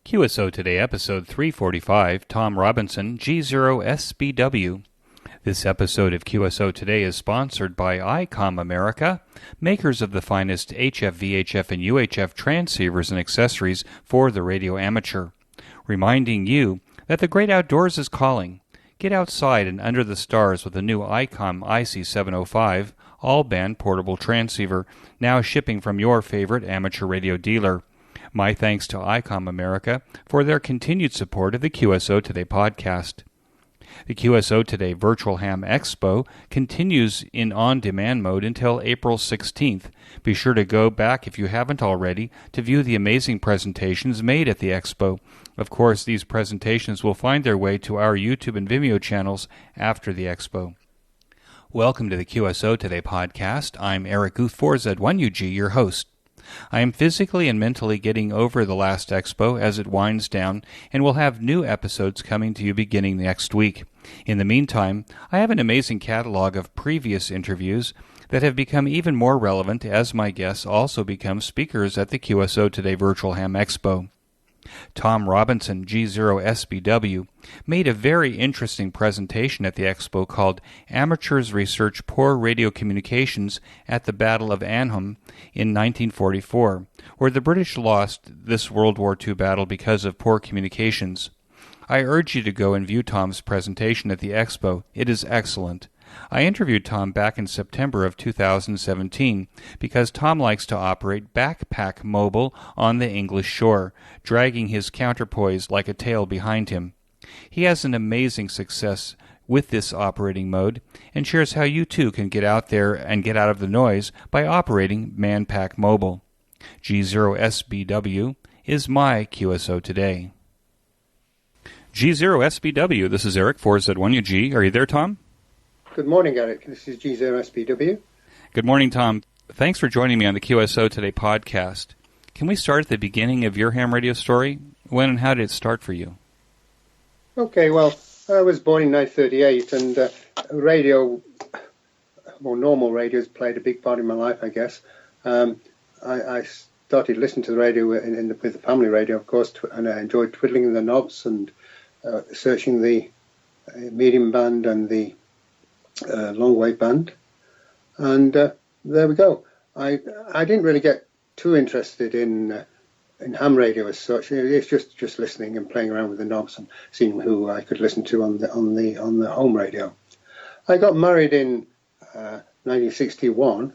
QSO Today, episode 345, Tom Robinson, G0SBW. This episode of QSO Today is sponsored by ICOM America, makers of the finest HF, VHF, and UHF transceivers and accessories for the radio amateur, reminding you that the great outdoors is calling. Get outside and under the stars with the new ICOM IC705 all-band portable transceiver, now shipping from your favorite amateur radio dealer. My thanks to ICOM America for their continued support of the QSO Today podcast. The QSO Today Virtual Ham Expo continues in on-demand mode until April 16th. Be sure to go back, if you haven't already, to view the amazing presentations made at the Expo. Of course, these presentations will find their way to our YouTube and Vimeo channels after the Expo. Welcome to the QSO Today podcast. I'm Eric Guth4Z1UG, your host. I am physically and mentally getting over the last Expo as it winds down, and we'll have new episodes coming to you beginning next week. In the meantime, I have an amazing catalog of previous interviews that have become even more relevant as my guests also become speakers at the QSO Today Virtual Ham Expo. Tom Robinson, G0SBW, made a very interesting presentation at the Expo called Amateurs Research Poor Radio Communications at the Battle of Arnhem in 1944, where the British lost this World War II battle because of poor communications. I urge you to go and view Tom's presentation at the Expo. It is excellent. I interviewed Tom back in September of 2017 because Tom likes to operate backpack mobile on the English shore, dragging his counterpoise like a tail behind him. He has an amazing success with this operating mode and shares how you too can get out there and get out of the noise by operating manpack mobile. G0SBW is my QSO Today. G0SBW, this is Eric, 4Z1UG. Are you there, Tom? Good morning, Eric. This is G0SBW. Good morning, Tom. Thanks for joining me on the QSO Today podcast. Can we start at the beginning of your ham radio story? When and how did it start for you? Okay, well, I was born in 1938, and radio, well, normal radios played a big part in my life, I guess. I started listening to the radio with the family radio, of course, and I enjoyed twiddling the knobs and searching the medium band and the long wave band, and there we go. I didn't really get too interested in ham radio as such. It's just listening and playing around with the knobs and seeing who I could listen to on the home radio. I got married in 1961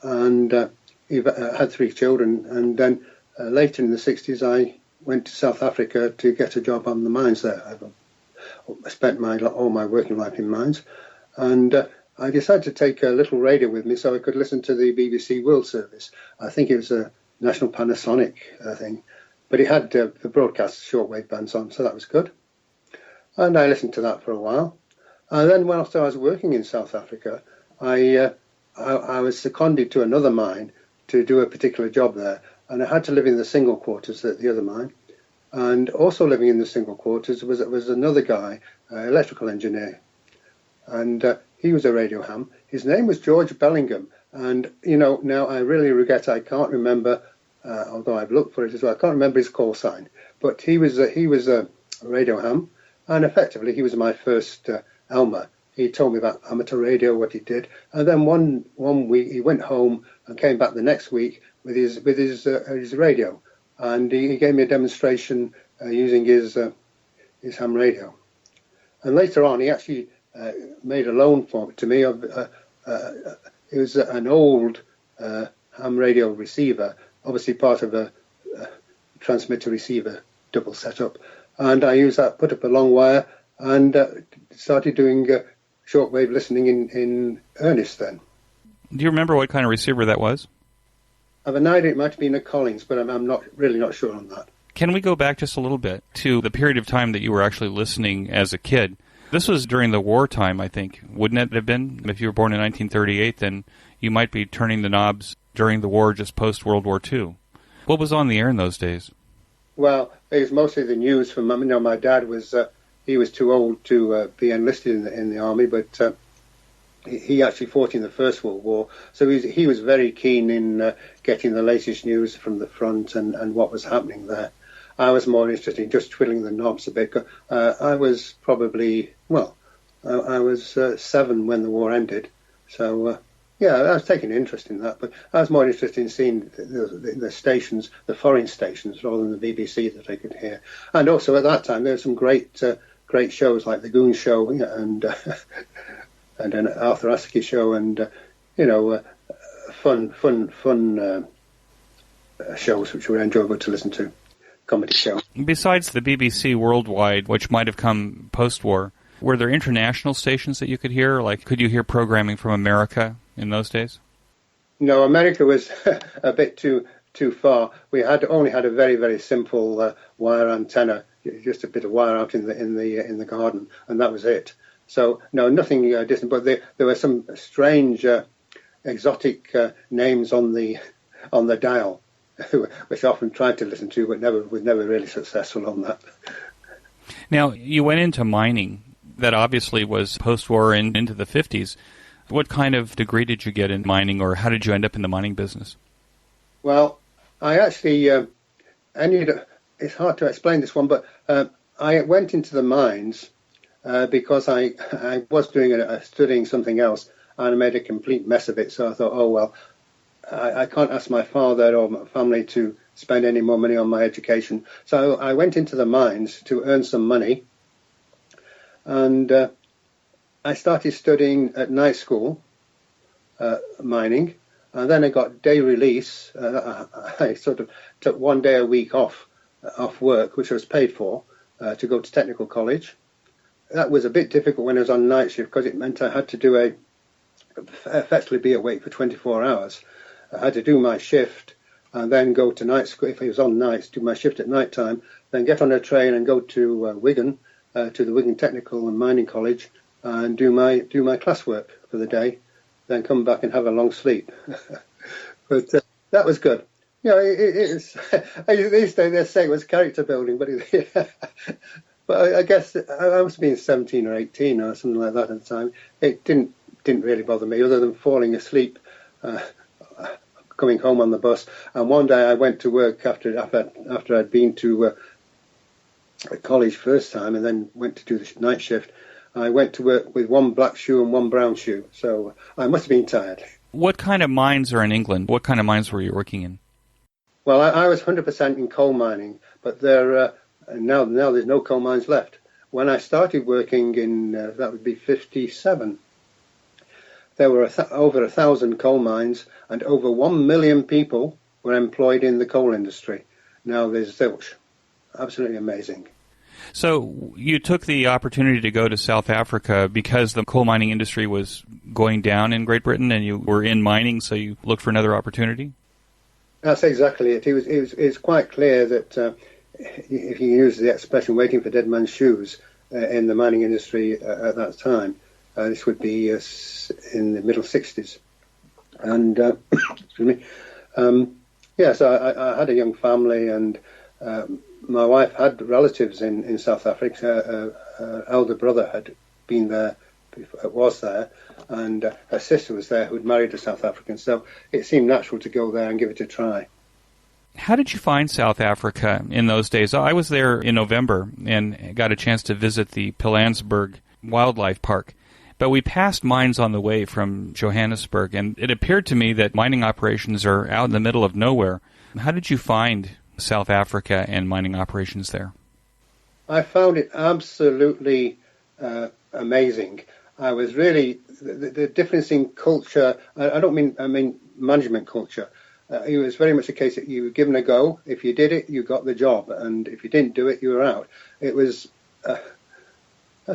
and had 3 children, and then later in the 60s I went to South Africa to get a job on the mines there. I spent all my working life in mines. And I decided to take a little radio with me so I could listen to the BBC World Service. I think it was a National Panasonic thing, but it had the broadcast shortwave bands on, so that was good. And I listened to that for a while. And then after I was working in South Africa, I was seconded to another mine to do a particular job there, and I had to live in the single quarters at the other mine. And also living in the single quarters was another guy, electrical engineer. And he was a radio ham. His name was George Bellingham. And, now I really regret I can't remember, although I've looked for it as well, I can't remember his call sign. But he was a radio ham, and effectively he was my first Elmer. He told me about amateur radio, what he did. And then one week he went home and came back the next week with his radio. And he gave me a demonstration using his ham radio. And later on he actually made a loan to me of it was an old ham radio receiver, obviously part of a transmitter receiver double setup, and I used that, put up a long wire, and started doing shortwave listening in earnest then. Do you remember what kind of receiver that was? I have an idea it might have been a Collins, but I'm not sure on that. Can we go back just a little bit to the period of time that you were actually listening as a kid? This was during the wartime, I think. Wouldn't it have been? If you were born in 1938, then you might be turning the knobs during the war, just post-World War II. What was on the air in those days? Well, it was mostly the news from my dad was he was too old to be enlisted in the army, but he actually fought in the First World War, so he was very keen in getting the latest news from the front and what was happening there. I was more interested in just twiddling the knobs a bit. I was probably, I was 7 when the war ended, so yeah, I was taking an interest in that, but I was more interested in seeing the stations, the foreign stations, rather than the BBC that I could hear. And also at that time, there were some great shows like the Goon Show and an Arthur Askey show, and fun shows which were enjoyable to listen to. Comedy show. Besides the BBC Worldwide, which might have come post-war, were there international stations that you could hear? Like, could you hear programming from America in those days? No, America was a bit too far. We only had a very, very simple wire antenna, just a bit of wire out in the garden, and that was it. So no, nothing distant. But there were some strange, exotic names on the dial, which I often tried to listen to, but was never really successful on that. Now, you went into mining. That obviously was post-war and into the 50s. What kind of degree did you get in mining, or how did you end up in the mining business? Well, I actually it's hard to explain this one, but I went into the mines because I was studying something else, and I made a complete mess of it. So I thought, oh, well, I can't ask my father or my family to spend any more money on my education. So I went into the mines to earn some money. And I started studying at night school, mining, and then I got day release. I sort of took 1 day a week off work, which I was paid for, to go to technical college. That was a bit difficult when I was on night shift because it meant I had to effectively be awake for 24 hours. I had to do my shift and then go to night school. If I was on nights, do my shift at night time, then get on a train and go to Wigan, to the Wigan Technical and Mining College, and do my classwork for the day, then come back and have a long sleep. But that was good. It's these days they say it was character building, but I guess I must have been 17 or 18 or something like that at the time. It didn't really bother me, other than falling asleep coming home on the bus. And one day I went to work after I'd been to college first time and then went to do the night shift. I went to work with one black shoe and one brown shoe, so I must have been tired. What kind of mines are in England? What kind of mines were you working in? Well, I was 100% in coal mining, but now there's no coal mines left. When I started working in, that would be 57, there were over 1,000 coal mines, and over 1 million people were employed in the coal industry. Now there's zilch. Absolutely amazing. So you took the opportunity to go to South Africa because the coal mining industry was going down in Great Britain, and you were in mining, so you looked for another opportunity? That's exactly it. It was quite clear that if you use the expression "waiting for dead man's shoes" in the mining industry at that time, this would be in the middle 60s. And excuse me. So I had a young family, and my wife had relatives in South Africa. Her elder brother had been there, was there, and her sister was there who had married a South African. So it seemed natural to go there and give it a try. How did you find South Africa in those days? I was there in November and got a chance to visit the Pilanesberg Wildlife Park. But we passed mines on the way from Johannesburg, and it appeared to me that mining operations are out in the middle of nowhere. How did you find South Africa and mining operations there? I found it absolutely amazing. I was really the difference in culture. I mean management culture. It was very much a case that you were given a go. If you did it, you got the job, and if you didn't do it, you were out. It was, I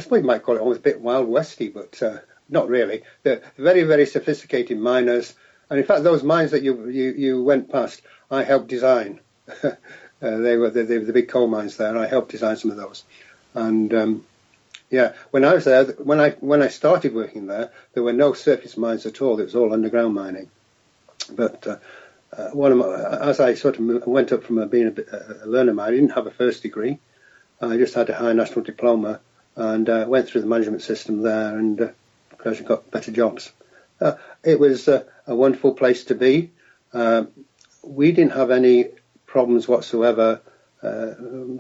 suppose you might call it almost a bit Wild Westy, but not really. They're very, very sophisticated miners, and in fact, those mines that you went past, I helped design. They were the big coal mines there. I helped design some of those, and when I was there, when I started working there were no surface mines at all. It was all underground mining. But as I sort of went up from being a learner miner, I didn't have a first degree. I just had a high national diploma, and went through the management system there, and gradually got better jobs. It was a wonderful place to be. We didn't have any problems whatsoever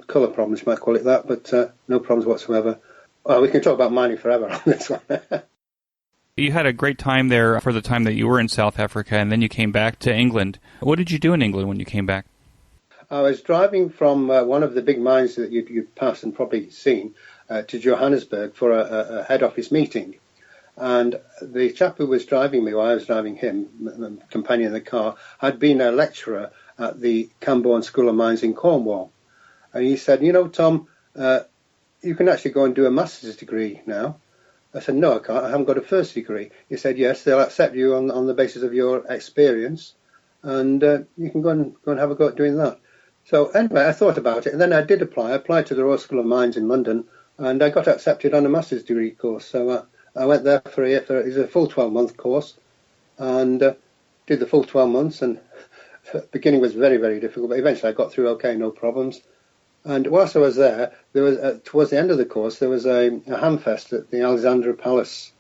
colour problems, you might call it that, but no problems whatsoever. Well, we can talk about mining forever on this one. You had a great time there for the time that you were in South Africa, and then you came back to England. What did you do in England when you came back? I was driving from one of the big mines that you'd passed and probably seen to Johannesburg for a head office meeting. And the chap who was driving me, while I was driving him, my companion in the car, had been a lecturer at the Camborne School of Mines in Cornwall. And he said, Tom, you can actually go and do a master's degree now. I said, no, I can't. I haven't got a first degree. He said, yes, they'll accept you on the basis of your experience, and you can go and have a go at doing that. So anyway, I thought about it, and then I did apply. I applied to the Royal School of Mines in London, and I got accepted on a master's degree course. So I went there for a year. It was a full 12-month course, and did the full 12 months. And the beginning was very, very difficult, but eventually I got through okay, no problems. And whilst I was there was towards the end of the course, there was a hamfest at the Alexandra Palace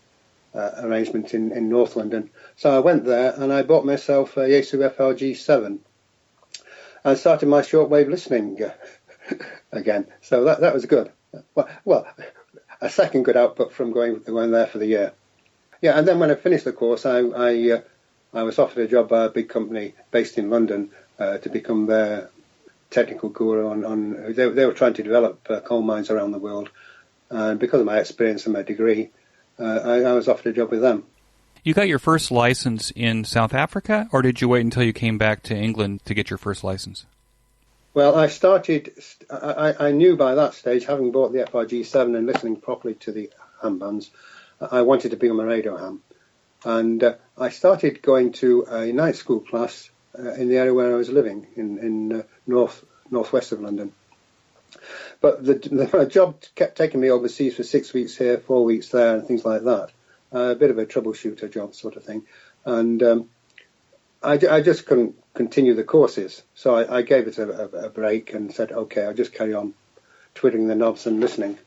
arrangement in North London. So I went there and I bought myself a Yaesu FRG7 and started my shortwave listening again. So that was good. Well, a second good output from going there for the year. Yeah, and then when I finished the course, I was offered a job by a big company based in London to become their technical guru on they were trying to develop coal mines around the world, and because of my experience and my degree, I was offered a job with them. You got your first license in South Africa, or did you wait until you came back to England to get your first license? Well, I knew by that stage, having bought the FRG7 and listening properly to the ham bands, I wanted to become a radio ham. And I started going to a night school class in the area where I was living, in northwest of London. But the job kept taking me overseas for 6 weeks here, 4 weeks there, and things like that. A bit of a troubleshooter job sort of thing. And I just couldn't continue the courses. So I gave it a break and said, OK, I'll just carry on twiddling the knobs and listening.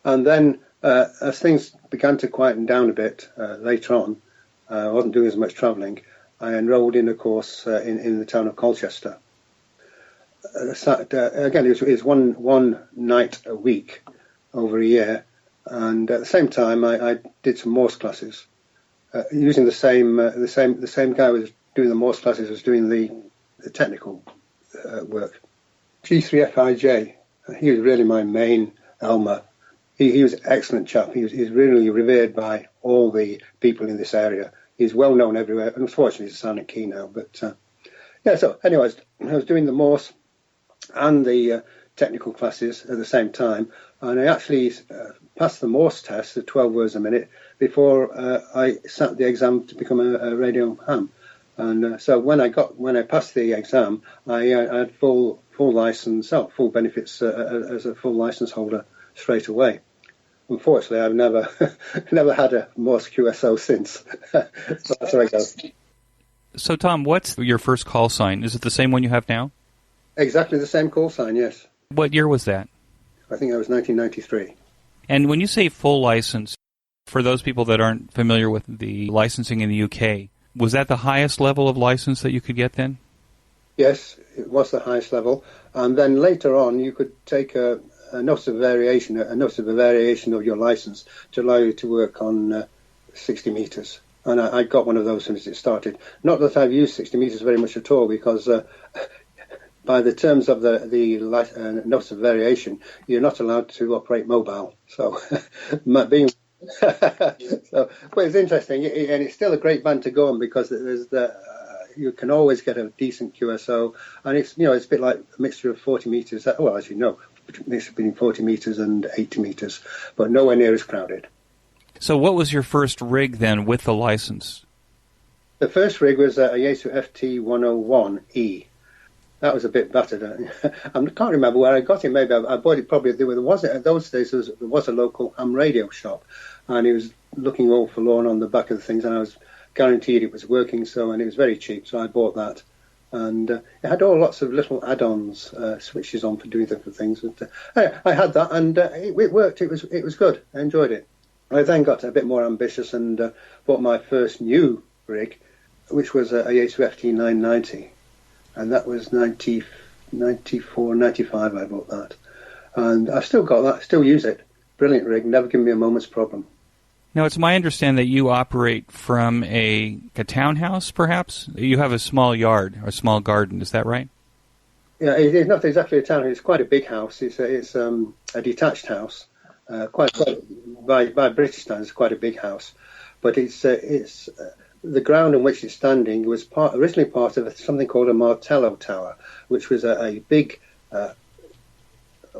And then as things began to quieten down a bit later on, I wasn't doing as much travelling, I enrolled in a course in the town of Colchester. Again, it was one night a week over a year, and at the same time, I did some Morse classes using the same guy who was doing the Morse classes was doing the technical work. G3FIJ, he was really my main Elmer. He was an excellent chap. He was really revered by all the people in this area. He's well known everywhere. Unfortunately, he's a silent key now. But yeah, so anyways, I was doing the Morse and the technical classes at the same time, and I actually passed the Morse test at 12 words a minute before I sat the exam to become a radio ham. And so when I passed the exam, I had full license, full benefits as a full license holder straight away. Unfortunately, I've never had a Morse QSO since. So that's where I go. So, Tom, what's your first call sign? Is it the same one you have now? Exactly the same call sign, yes. What year was that? I think that was 1993. And when you say full license, for those people that aren't familiar with the licensing in the UK, was that the highest level of license that you could get then? Yes, it was the highest level. And then later on, you could take a notice of variation of your license to allow you to work on 60 metres. And I got one of those since it started. Not that I've used 60 metres very much at all, because by the terms of the notice of variation, you're not allowed to operate mobile. So, being but it's interesting, and it's still a great band to go on, because you can always get a decent QSO, and it's a bit like a mixture of 40 metres. Well, as you know, mixture between 40 metres and 80 metres, but nowhere near as crowded. So what was your first rig then with the license? The first rig was a Yaesu FT101E. That was a bit battered. I can't remember where I got it. Maybe I bought it probably. At those days there was a local ham radio shop, and it was looking all forlorn on the back of the things, and I was guaranteed it was working. And it was very cheap, so I bought that. And it had lots of little add-ons, switches on for doing different things. But, I had that, and it worked. It was good. I enjoyed it. I then got a bit more ambitious and bought my first new rig, which was a Yaesu FT990, and that was 94. 94, 95 I bought that. And I've still got that, still use it. Brilliant rig, never given me a moment's problem. Now, it's my understanding that you operate from a townhouse, perhaps? You have a small yard, or a small garden, is that right? Yeah, it's not exactly a townhouse. It's quite a big house. It's a detached house. Quite by British standards, quite a big house. But it's the ground on which it's standing was originally part of something called a Martello Tower, which was a big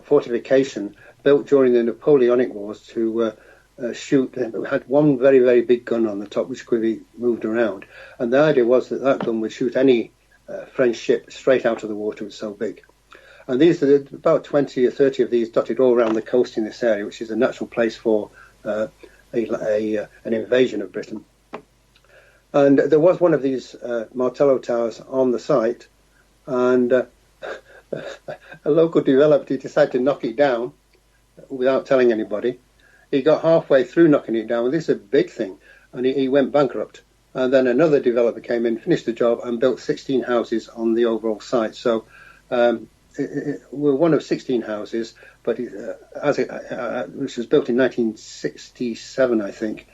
fortification built during the Napoleonic Wars to shoot. It had one very, very big gun on the top which could be moved around. And the idea was that that gun would shoot any French ship straight out of the water. It was so big. And these are about 20 or 30 of these dotted all around the coast in this area, which is a natural place for an invasion of Britain. And there was one of these Martello Towers on the site, and a local developer decided to knock it down without telling anybody. He got halfway through knocking it down, and this is a big thing, and he went bankrupt. And then another developer came in, finished the job, and built 16 houses on the overall site. So we're one of 16 houses, but which was built in 1967, I think.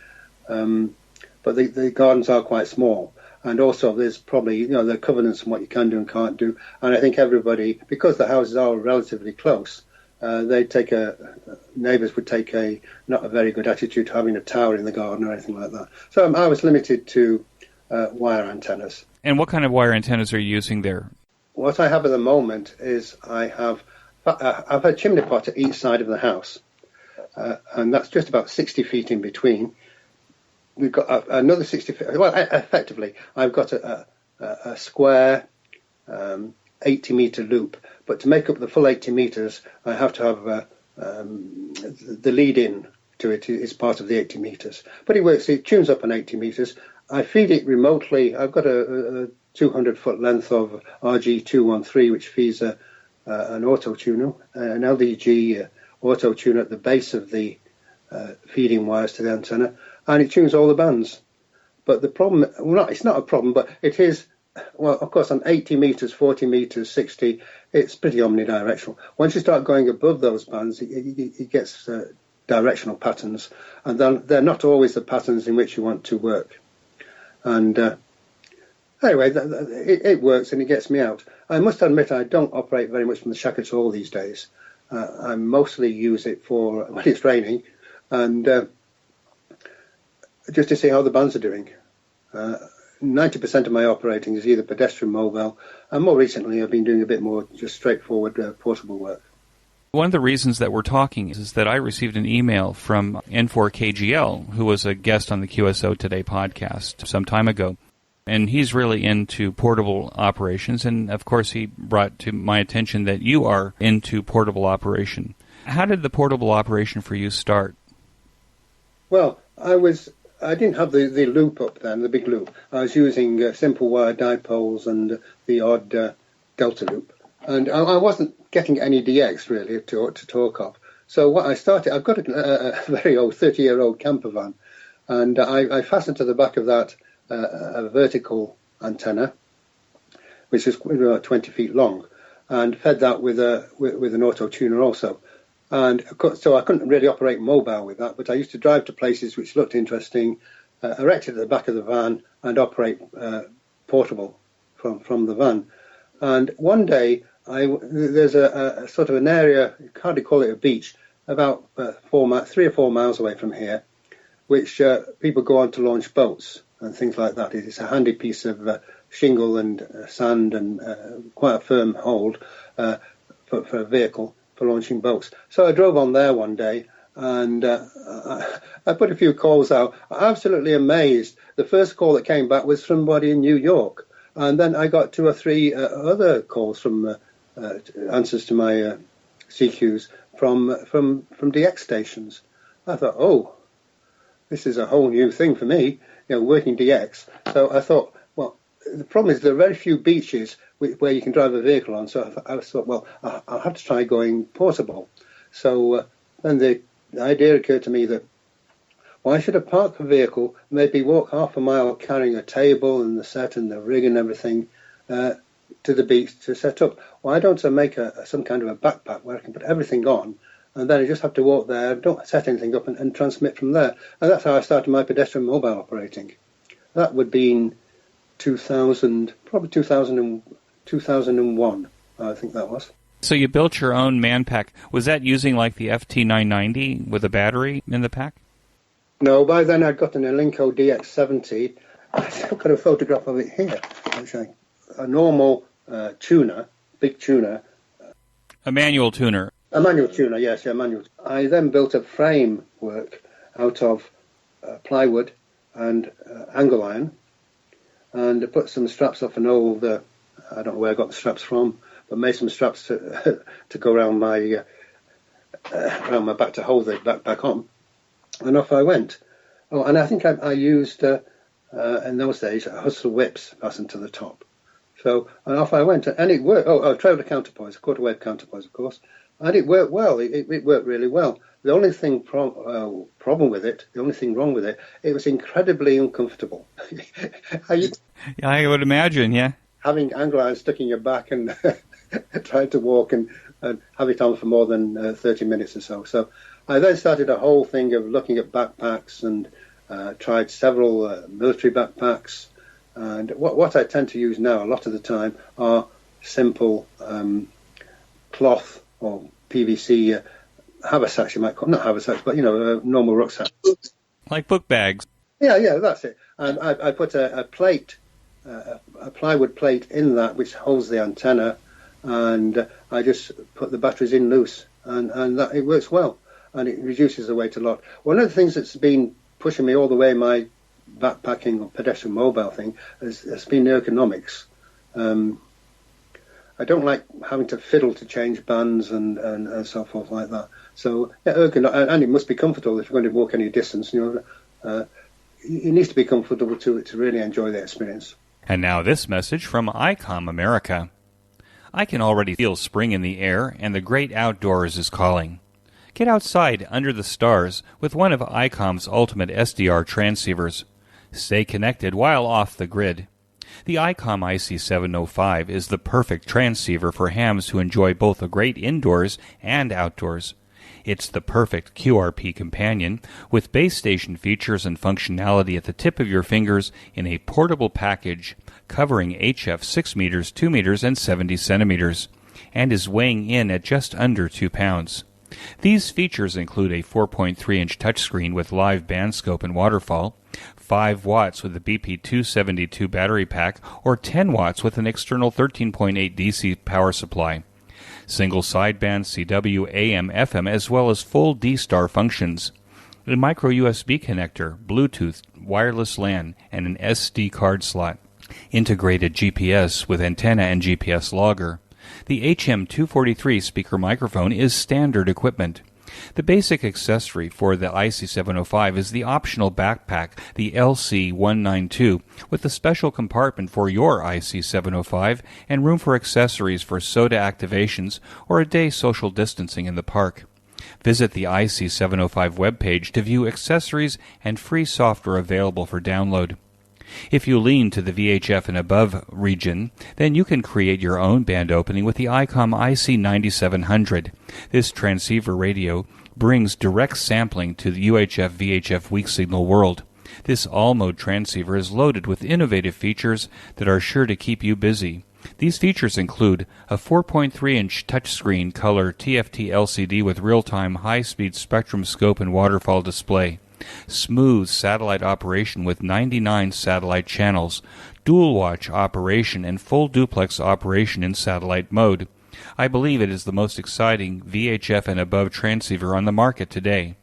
But the gardens are quite small, and also there's probably the covenants on what you can do and can't do. And I think everybody, because the houses are relatively close, neighbours would take not a very good attitude to having a tower in the garden or anything like that. So I was limited to wire antennas. And what kind of wire antennas are you using there? What I have at the moment is I've a chimney pot at each side of the house, and that's just about 60 feet in between. We've got another 60 feet. Well, effectively, I've got a square 80-metre loop, but to make up the full 80 metres, I have to have the lead-in to it is part of the 80 metres. But it tunes up on 80 metres. I feed it remotely. I've got a 200-foot length of RG213, which feeds an auto-tuner, an LDG auto-tuner at the base of the feeding wires to the antenna, and it tunes all the bands. But the problem, it's not a problem, but it is, well, of course, on 80 metres, 40 metres, 60, it's pretty omnidirectional. Once you start going above those bands, it gets directional patterns, and they're not always the patterns in which you want to work. And anyway, it works and it gets me out. I must admit I don't operate very much from the shack at all these days. I mostly use it for when it's raining, and just to see how the bands are doing. 90% of my operating is either pedestrian mobile, and more recently I've been doing a bit more just straightforward portable work. One of the reasons that we're talking is that I received an email from N4KGL, who was a guest on the QSO Today podcast some time ago. And he's really into portable operations, and of course he brought to my attention that you are into portable operation. How did the portable operation for you start? Well, I didn't have the loop up then, the big loop. I was using simple wire dipoles and the odd delta loop. And I wasn't getting any DX really to talk of. So what I started, I've got a very old 30-year-old camper van, and I fastened to the back of that a vertical antenna, which is about 20 feet long, and fed that with an auto tuner also. And so I couldn't really operate mobile with that, but I used to drive to places which looked interesting, erect it at the back of the van, and operate portable from the van. And one day, there's a sort of an area, you can't call it a beach, about 3 or 4 miles away from here, which people go on to launch boats and things like that. It's a handy piece of shingle and sand and quite a firm hold for a vehicle for launching boats. So I drove on there one day, and I put a few calls out. Absolutely amazed. The first call that came back was from somebody in New York, and then I got 2 or 3 other calls from answers to my CQs from DX stations. I thought, oh, this is a whole new thing for me, working DX. So I thought, well, the problem is there are very few beaches where you can drive a vehicle on. So I thought, well, I'll have to try going portable. So then the idea occurred to me that why should I park a vehicle, maybe walk half a mile carrying a table and the set and the rig and everything, to the beach to set up. Why don't I make some kind of a backpack where I can put everything on, and then I just have to walk there, don't set anything up, and transmit from there. And that's how I started my pedestrian mobile operating. That would be in 2001, I think that was. So you built your own manpack. Was that using like the FT990 with a battery in the pack? No, by then I'd got an Elinco DX70. I've still got a photograph of it here. It's a normal tuner, big tuner. A manual tuner. A manual tuner, yes, yeah, manual. I then built a framework out of plywood and angle iron, and put some straps off an old, I don't know where I got the straps from, but made some straps to go around my back to hold the backpack on, and off I went. Oh, and I think I used, in those days, hustle whips fastened to the top. So, and off I went, and it worked. Oh, I tried a counterpoise, a quarter-wave counterpoise, of course, and it worked well. It worked really well. The only thing problem with it, the only thing wrong with it, it was incredibly uncomfortable. I would imagine, yeah. Having angle iron stuck in your back and trying to walk and have it on for more than 30 minutes or so. So I then started a whole thing of looking at backpacks and tried several military backpacks. And what I tend to use now a lot of the time are simple cloth or PVC haversacks, you might call, not haversacks, but normal rucksack. Like book bags. Yeah, that's it. And I put a plate, a plywood plate in that which holds the antenna, and I just put the batteries in loose, and that it works well, and it reduces the weight a lot. One of the things that's been pushing me all the way my backpacking or pedestrian mobile thing has been ergonomics. I don't like having to fiddle to change bands and so forth like that. So yeah, and it must be comfortable if you're going to walk any distance. It needs to be comfortable to really enjoy the experience. And now this message from ICOM America. I can already feel spring in the air, and the great outdoors is calling. Get outside under the stars with one of ICOM's ultimate SDR transceivers. Stay connected while off the grid. The ICOM IC705 is the perfect transceiver for hams who enjoy both a great indoors and outdoors. It's the perfect QRP companion with base station features and functionality at the tip of your fingers in a portable package covering HF 6 meters, 2 meters, and 70 centimeters, and is weighing in at just under 2 pounds. These features include a 4.3-inch touchscreen with live band scope and waterfall, 5 watts with a BP272 battery pack, or 10 watts with an external 13.8 DC power supply. Single sideband CW, AM, FM, as well as full D-Star functions. A micro USB connector, Bluetooth, wireless LAN, and an SD card slot. Integrated GPS with antenna and GPS logger. The HM243 speaker microphone is standard equipment. The basic accessory for the IC705 is the optional backpack, the LC192, with a special compartment for your IC705 and room for accessories for soda activations or a day social distancing in the park. Visit the IC705 webpage to view accessories and free software available for download. If you lean to the VHF and above region, then you can create your own band opening with the ICOM IC9700. This transceiver radio brings direct sampling to the UHF-VHF weak signal world. This all-mode transceiver is loaded with innovative features that are sure to keep you busy. These features include a 4.3-inch touchscreen color TFT LCD with real-time high-speed spectrum scope and waterfall display, smooth satellite operation with 99 satellite channels, dual watch operation, and full duplex operation in satellite mode. I believe it is the most exciting VHF and above transceiver on the market today.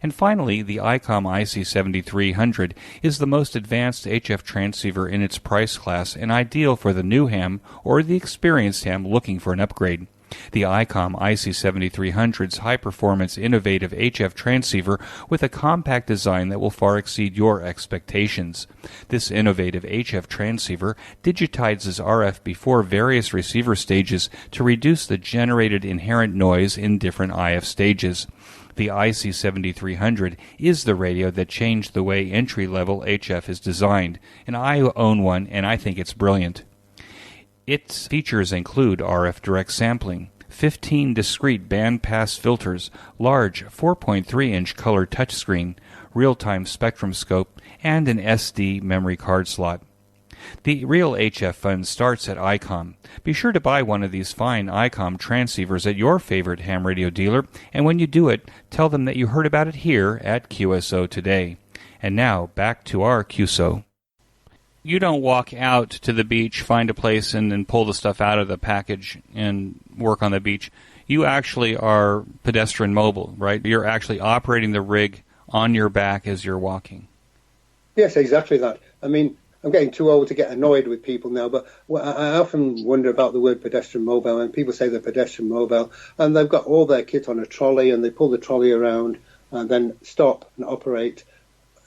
And finally, the ICOM IC7300 is the most advanced HF transceiver in its price class and ideal for the new ham or the experienced ham looking for an upgrade. The ICOM IC7300's high-performance innovative HF transceiver with a compact design that will far exceed your expectations. This innovative HF transceiver digitizes RF before various receiver stages to reduce the generated inherent noise in different IF stages. The IC7300 is the radio that changed the way entry-level HF is designed, and I own one and I think it's brilliant. Its features include RF direct sampling, 15 discrete bandpass filters, large 4.3-inch color touchscreen, real-time spectrum scope, and an SD memory card slot. The real HF fun starts at ICOM. Be sure to buy one of these fine ICOM transceivers at your favorite ham radio dealer, and when you do it, tell them that you heard about it here at QSO Today. And now, back to our QSO. You don't walk out to the beach, find a place, and then pull the stuff out of the package and work on the beach. You actually are pedestrian mobile, right? You're actually operating the rig on your back as you're walking. Yes, exactly that. I mean, I'm getting too old to get annoyed with people now, but I often wonder about the word pedestrian mobile, and people say they're pedestrian mobile, and they've got all their kit on a trolley, and they pull the trolley around and then stop and operate.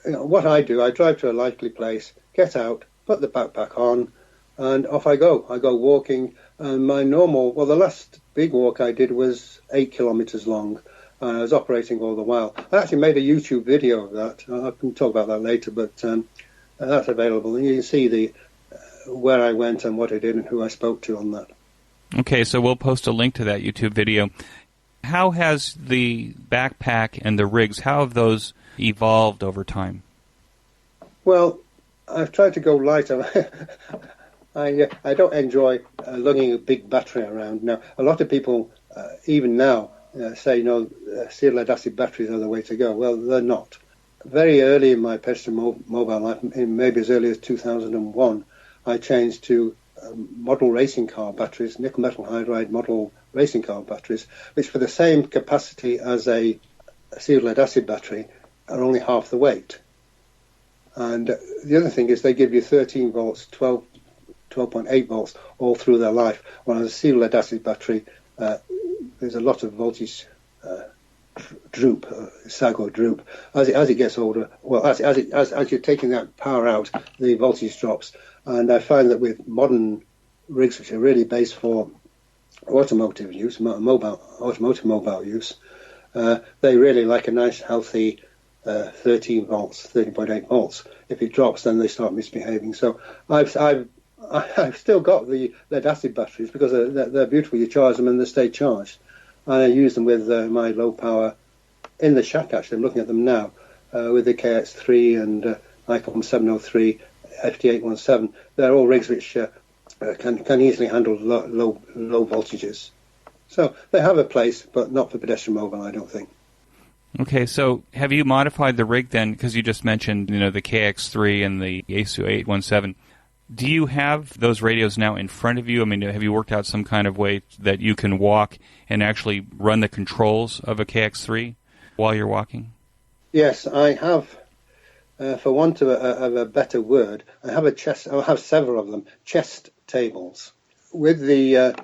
You know, what I do, I drive to a likely place, get out, put the backpack on, and off I go. I go walking, and the last big walk I did was 8 kilometers long. I was operating all the while. I actually made a YouTube video of that. I can talk about that later, but that's available. And you can see where I went and what I did and who I spoke to on that. Okay, so we'll post a link to that YouTube video. How has the backpack and the rigs, how have those evolved over time? Well, I've tried to go lighter. I don't enjoy lugging a big battery around. Now, a lot of people, even now, say, steel lead-acid batteries are the way to go. Well, they're not. Very early in my pedestrian mobile life, maybe as early as 2001, I changed to model racing car batteries, nickel metal hydride model racing car batteries, which for the same capacity as a steel lead-acid battery are only half the weight. And the other thing is they give you 13 volts, 12.8 volts all through their life, whereas a steel lead-acid battery, there's a lot of voltage droop, sag or droop. As it gets older, well, as you're taking that power out, the voltage drops. And I find that with modern rigs, which are really based for automotive use, automotive mobile use, they really like a nice, healthy 13 volts, 13.8 volts. If it drops, then they start misbehaving. So I've still got the lead-acid batteries because they're beautiful. You charge them and they stay charged. I use them with my low power in the shack, actually. I'm looking at them now with the KX3 and ICOM 703, FT817. They're all rigs which can easily handle low voltages. So they have a place, but not for pedestrian mobile, I don't think. Okay, so have you modified the rig then? Because you just mentioned, the KX3 and the ASU 817. Do you have those radios now in front of you? I mean, have you worked out some kind of way that you can walk and actually run the controls of a KX3 while you're walking? Yes, I have. For want of a better word, I have several of them, chest tables. With the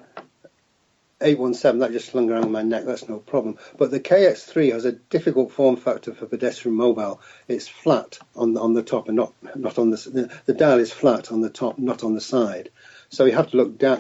817, that just slung around my neck, that's no problem. But the KX3 has a difficult form factor for pedestrian mobile. It's flat on the top and not on the dial is flat on the top, not on the side. So you have to look down.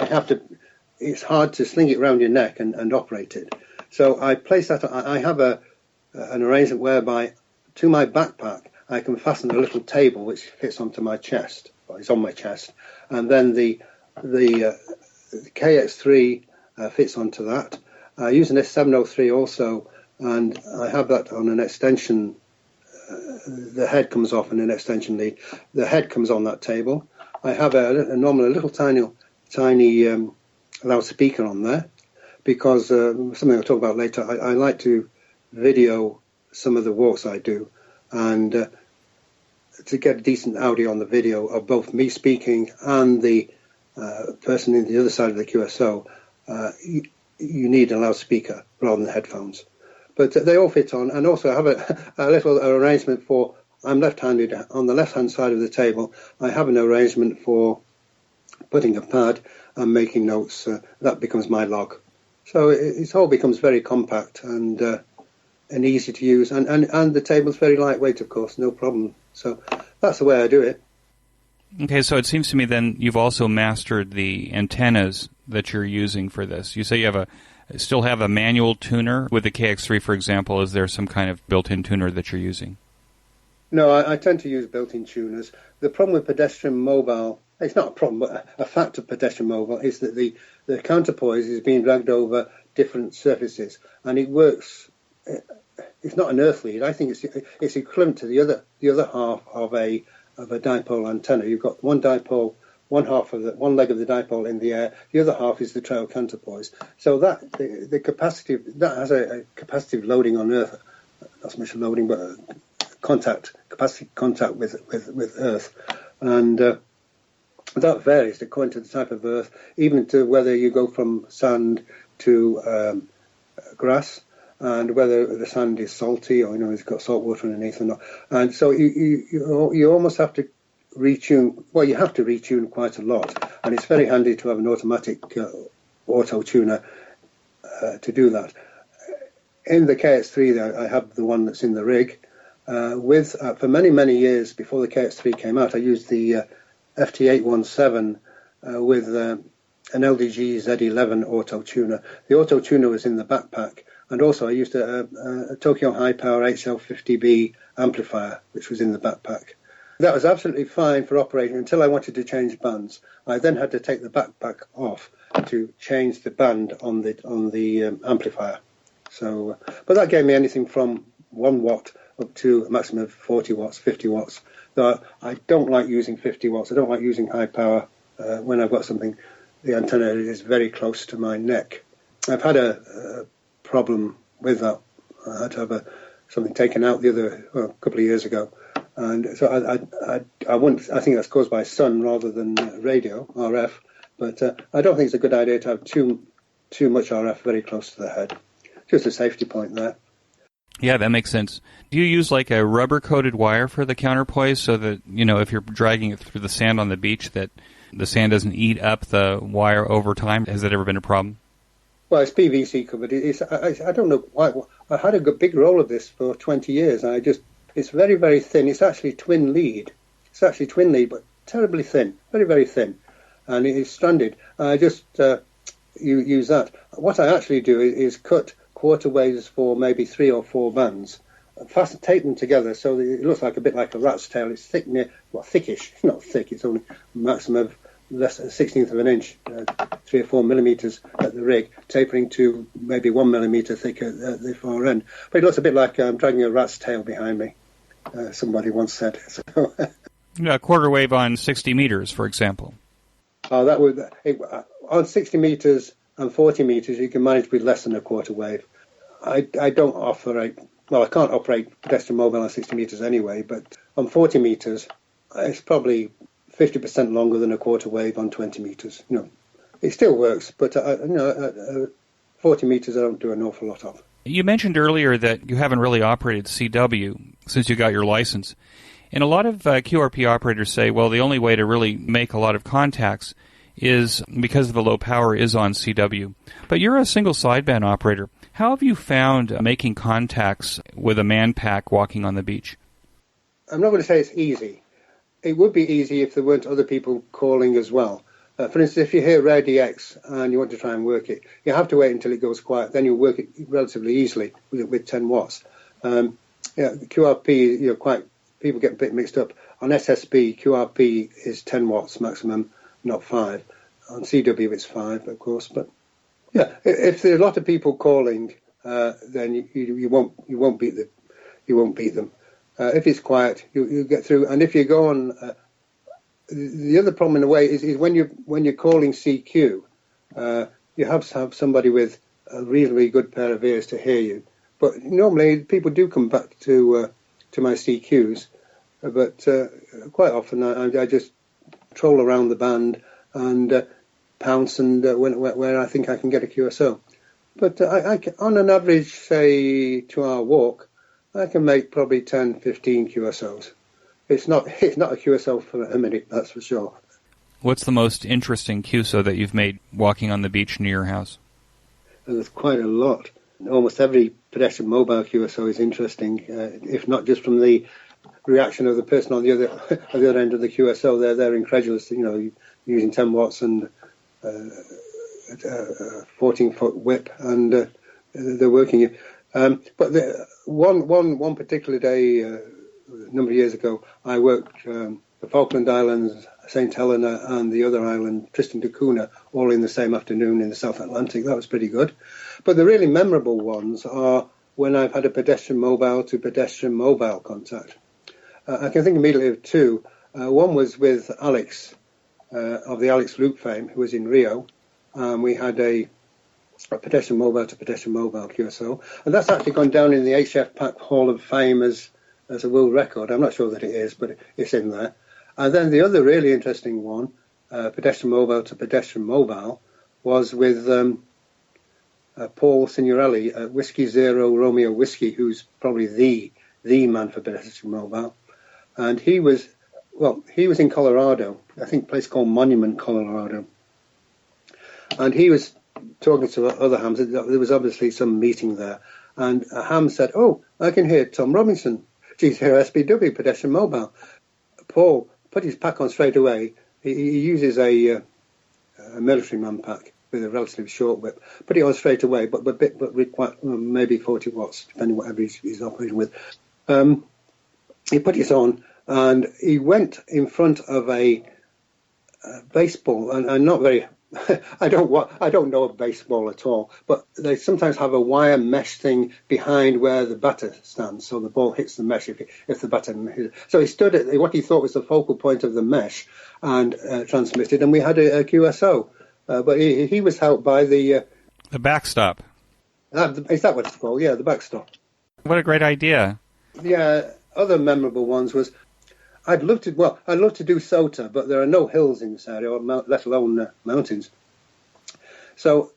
It's hard to sling it around your neck and operate it. So I place that. I have an arrangement whereby to my backpack I can fasten a little table which fits onto my chest. Well, it's on my chest, and then the KX3 fits onto that. I use an S703 also, and I have that on an extension. The head comes off in an extension lead. The head comes on that table. I have a little tiny loudspeaker on there because something I'll talk about later. I like to video some of the walks I do, and to get a decent audio on the video of both me speaking and the person in the other side of the QSO. You need a loudspeaker rather than headphones. But they all fit on, and also I have a little arrangement for, I'm left-handed, on the left-hand side of the table, I have an arrangement for putting a pad and making notes. That becomes my log. So it all becomes very compact and easy to use, and the table's very lightweight, of course, no problem. So that's the way I do it. Okay, so it seems to me then you've also mastered the antennas that you're using for this. You say you still have a manual tuner with the KX3, for example. Is there some kind of built-in tuner that you're using? No, I tend to use built-in tuners. The problem with pedestrian mobile it's not a problem, but a fact of pedestrian mobile is that the counterpoise is being dragged over different surfaces, and it works. It's not an earth lead. I think it's equivalent to the other half of a dipole antenna. You've got one dipole, one leg of the dipole in the air. The other half is the trail counterpoise. So that the capacity that has a capacitive loading on Earth, not so much loading, but capacity contact with Earth, and that varies according to the type of Earth, even to whether you go from sand to grass, and whether the sand is salty or it's got salt water underneath or not. And so you almost have to retune. Well, you have to retune quite a lot, and it's very handy to have an automatic auto tuner to do that. In the KX3, I have the one that's in the rig. For many years before the KX3 came out, I used the FT817 with an LDG Z11 auto tuner. The auto tuner was in the backpack, and also I used a Tokyo High Power HL50B amplifier, which was in the backpack. That was absolutely fine for operating until I wanted to change bands. I then had to take the backpack off to change the band on the amplifier. So, but that gave me anything from 1 watt up to a maximum of 40 watts, 50 watts. So I don't like using 50 watts. I don't like using high power when I've got something. The antenna is very close to my neck. I've had a problem with that. I had to have something taken out a couple of years ago, and so I think that's caused by sun rather than radio RF. But I don't think it's a good idea to have too much RF very close to the head. Just a safety point there. Yeah, that makes sense. Do you use like a rubber-coated wire for the counterpoise so that, if you're dragging it through the sand on the beach, that the sand doesn't eat up the wire over time? Has that ever been a problem? Well, it's PVC covered. I don't know why. I had a big roll of this for 20 years. It's very, very thin. It's actually twin lead. But terribly thin, very, very thin. And it is stranded. I just use that. What I actually do is cut quarter waves for maybe 3 or 4 bands, tape them together so that it looks like a bit like a rat's tail. It's thickish. It's not thick. It's only a maximum of less than a 16th of an inch, 3 or 4 millimeters at the rig, tapering to maybe 1 millimeter thick at the far end. But it looks a bit like I'm dragging a rat's tail behind me. Somebody once said. So a quarter wave on 60 meters, for example. That would on 60 meters and 40 meters, you can manage with less than a quarter wave. I don't operate. Well, I can't operate pedestrian mobile on 60 meters anyway. But on 40 meters, it's probably 50% longer than a quarter wave on 20 meters. It still works, but 40 meters I don't do an awful lot of. You mentioned earlier that you haven't really operated CW since you got your license. And a lot of QRP operators say, well, the only way to really make a lot of contacts is, because of the low power, is on CW. But you're a single sideband operator. How have you found making contacts with a manpack walking on the beach? I'm not going to say it's easy. It would be easy if there weren't other people calling as well. For instance, if you hear Rare DX and you want to try and work it, you have to wait until it goes quiet. Then you'll work it relatively easily with 10 watts. QRP, people get a bit mixed up. On SSB, QRP is 10 watts maximum, not 5. On CW, it's 5, of course. But yeah, if there are a lot of people calling, then you won't beat them. If it's quiet, you'll get through. And if you go on, the other problem in a way is when you're calling CQ, you have to have somebody with a reasonably good pair of ears to hear you. But normally people do come back to my CQs, but quite often I just troll around the band and pounce and where I think I can get a QSO. But I can, on an average, say 2-hour walk, I can make probably 10, 15 QSOs. It's not a QSO for a minute, that's for sure. What's the most interesting QSO that you've made walking on the beach near your house? And there's quite a lot. Almost every pedestrian mobile QSO is interesting, if not just from the reaction of the person on the other end of the QSO. They're incredulous, using 10 watts and 14-foot whip, and they're working it. But one particular day, a number of years ago, I worked the Falkland Islands St. Helena and the other island, Tristan da Cunha, all in the same afternoon in the South Atlantic. That was pretty good. But the really memorable ones are when I've had a pedestrian mobile to pedestrian mobile contact. I can think immediately of two. One was with Alex, of the Alex Loop fame, who was in Rio. We had a pedestrian mobile to pedestrian mobile QSO, and that's actually gone down in the HF Pack Hall of Fame as a world record. I'm not sure that it is, but it's in there. And then the other really interesting one, pedestrian mobile to pedestrian mobile, was with Paul Signorelli at Whiskey Zero Romeo Whiskey, who's probably the man for pedestrian mobile. And he was in Colorado, I think a place called Monument, Colorado. And he was talking to other hams. There was obviously some meeting there. And a ham said, "Oh, I can hear Tom Robinson, G0SBW, pedestrian mobile." Paul put his pack on straight away. He uses a military manpack with a relatively short whip. Put it on straight away, but require maybe 40 watts, depending on whatever he's operating with. He put it on, and he went in front of a baseball, and not very. I don't know of baseball at all, but they sometimes have a wire mesh thing behind where the batter stands, so the ball hits the mesh if the batter. So he stood at what he thought was the focal point of the mesh and transmitted, and we had a QSO, but he was helped by the backstop. Is that what it's called? Yeah, the backstop. What a great idea! Yeah, other memorable ones was. I'd love to do SOTA, but there are no hills in this area, let alone mountains. So,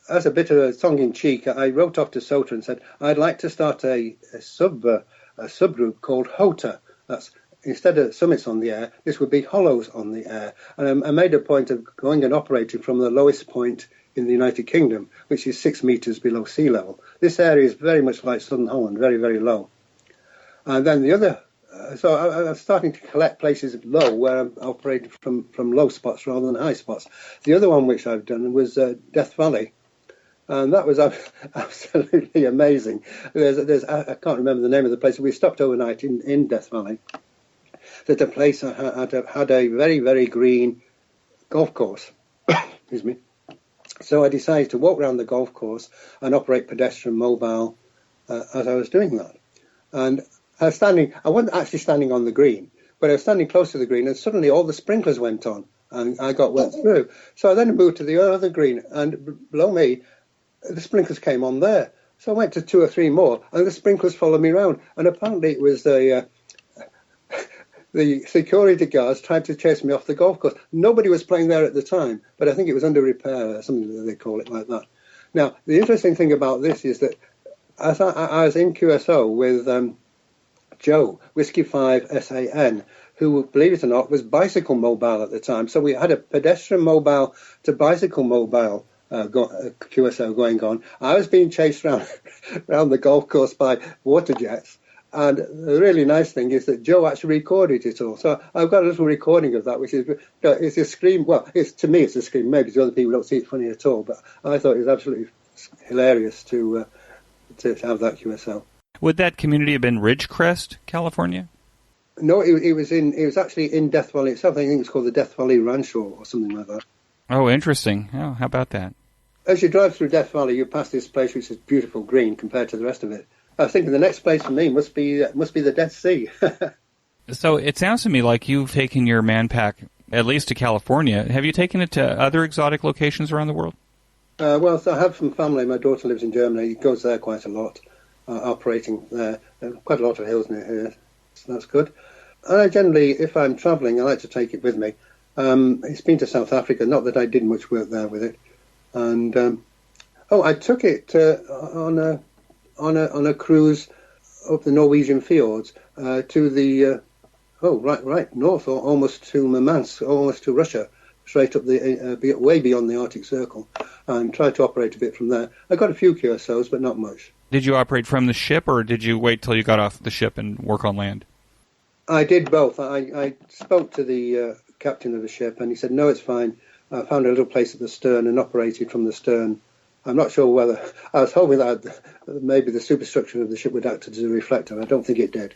as a bit of a tongue-in-cheek, I wrote off to SOTA and said, I'd like to start a subgroup called HOTA. That's, instead of summits on the air, this would be hollows on the air. And I made a point of going and operating from the lowest point in the United Kingdom, which is 6 meters below sea level. This area is very much like Southern Holland, very, very low. And then the other... So I'm starting to collect places low where I'm operating from low spots rather than high spots. The other one which I've done was Death Valley, and that was absolutely amazing. I can't remember the name of the place. We stopped overnight in Death Valley. That the place had a very, very green golf course. Excuse me. So I decided to walk around the golf course and operate pedestrian mobile as I was doing that. And I wasn't actually standing on the green, but I was standing close to the green, and suddenly all the sprinklers went on, and I got wet through. So I then moved to the other green, and below me, the sprinklers came on there. So I went to 2 or 3 more, and the sprinklers followed me around. And apparently it was the security guards trying to chase me off the golf course. Nobody was playing there at the time, but I think it was under repair, or something that they call it like that. Now, the interesting thing about this is that as I was in QSO with... Joe, Whiskey 5 SAN, who, believe it or not, was bicycle mobile at the time. So we had a pedestrian mobile to bicycle mobile QSO going on. I was being chased around the golf course by water jets. And the really nice thing is that Joe actually recorded it all. So I've got a little recording of that, which is it's a scream. Well, to me it's a scream. Maybe to other people don't see it funny at all. But I thought it was absolutely hilarious to have that QSO. Would that community have been Ridgecrest, California? No, it was actually in Death Valley itself. I think it was called the Death Valley Rancho or something like that. Oh, interesting. Oh, how about that? As you drive through Death Valley, you pass this place which is beautiful green compared to the rest of it. I was thinking the next place for me must be the Dead Sea. So it sounds to me like you've taken your manpack at least to California. Have you taken it to other exotic locations around the world? Well, so I have some family. My daughter lives in Germany. It goes there quite a lot. Operating there. Quite a lot of hills near here, so that's good. And I generally, if I'm travelling, I like to take it with me. It's been to South Africa, not that I did much work there with it. And I took it on a cruise up the Norwegian fjords to the right north, or almost to Murmansk, almost to Russia, straight up way beyond the Arctic Circle, and tried to operate a bit from there. I got a few QSOs, but not much. Did you operate from the ship, or did you wait till you got off the ship and work on land? I did both. I spoke to the captain of the ship, and he said, no, it's fine. I found a little place at the stern and operated from the stern. I'm not sure whether... I was hoping that maybe the superstructure of the ship would act as a reflector. I don't think it did.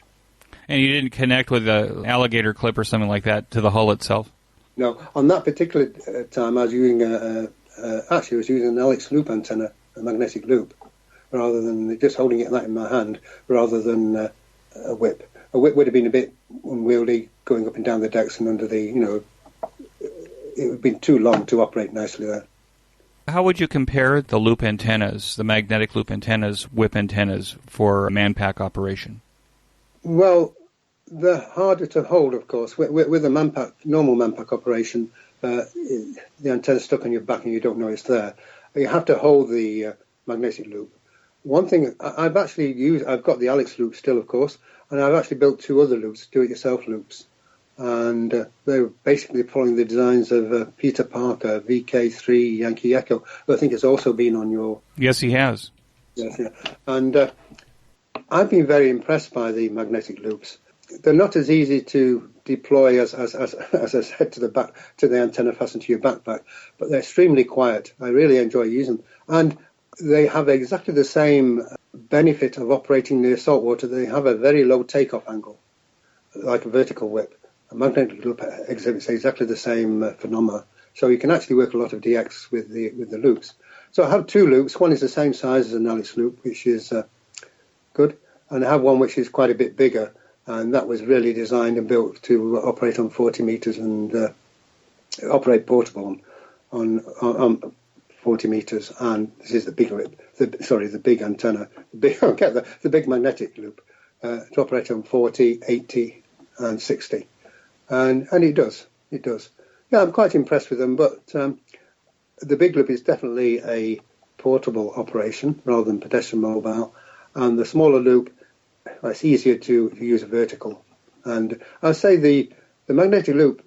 And you didn't connect with an alligator clip or something like that to the hull itself? No, on that particular time, I was using actually I was using an Alex loop antenna, a magnetic loop, rather than just holding it that in my hand, rather than a whip. A whip would have been a bit unwieldy, going up and down the decks and under the, it would have been too long to operate nicely there. How would you compare the loop antennas, the magnetic loop antennas, whip antennas for a manpack operation? Well, they're harder to hold, of course. With a manpack, normal manpack operation, the antenna's stuck on your back and you don't know it's there. You have to hold the magnetic loop. One thing I've got the Alex loop still, of course, and I've actually built two other loops, do-it-yourself loops. And they're basically following the designs of Peter Parker, VK3 Yankee Echo, who I think has also been on your... Yes, he has. Yes, yeah. And I've been very impressed by the magnetic loops. They're not as easy to deploy as I said to the antenna fastened to your backpack, but they're extremely quiet. I really enjoy using them. And they have exactly the same benefit of operating near saltwater. They have a very low takeoff angle, like a vertical whip. A magnetic loop exhibits exactly the same phenomena. So you can actually work a lot of DX with the loops. So I have two loops. One is the same size as an Alex loop, which is good. And I have one which is quite a bit bigger. And that was really designed and built to operate on 40 meters and operate portable on 40 meters. And this is the big loop, the big antenna, the big magnetic loop to operate on 40, 80, and 60. And it does. Yeah, I'm quite impressed with them, but the big loop is definitely a portable operation rather than pedestrian mobile. And the smaller loop, it's easier to use a vertical. And I'd say the magnetic loop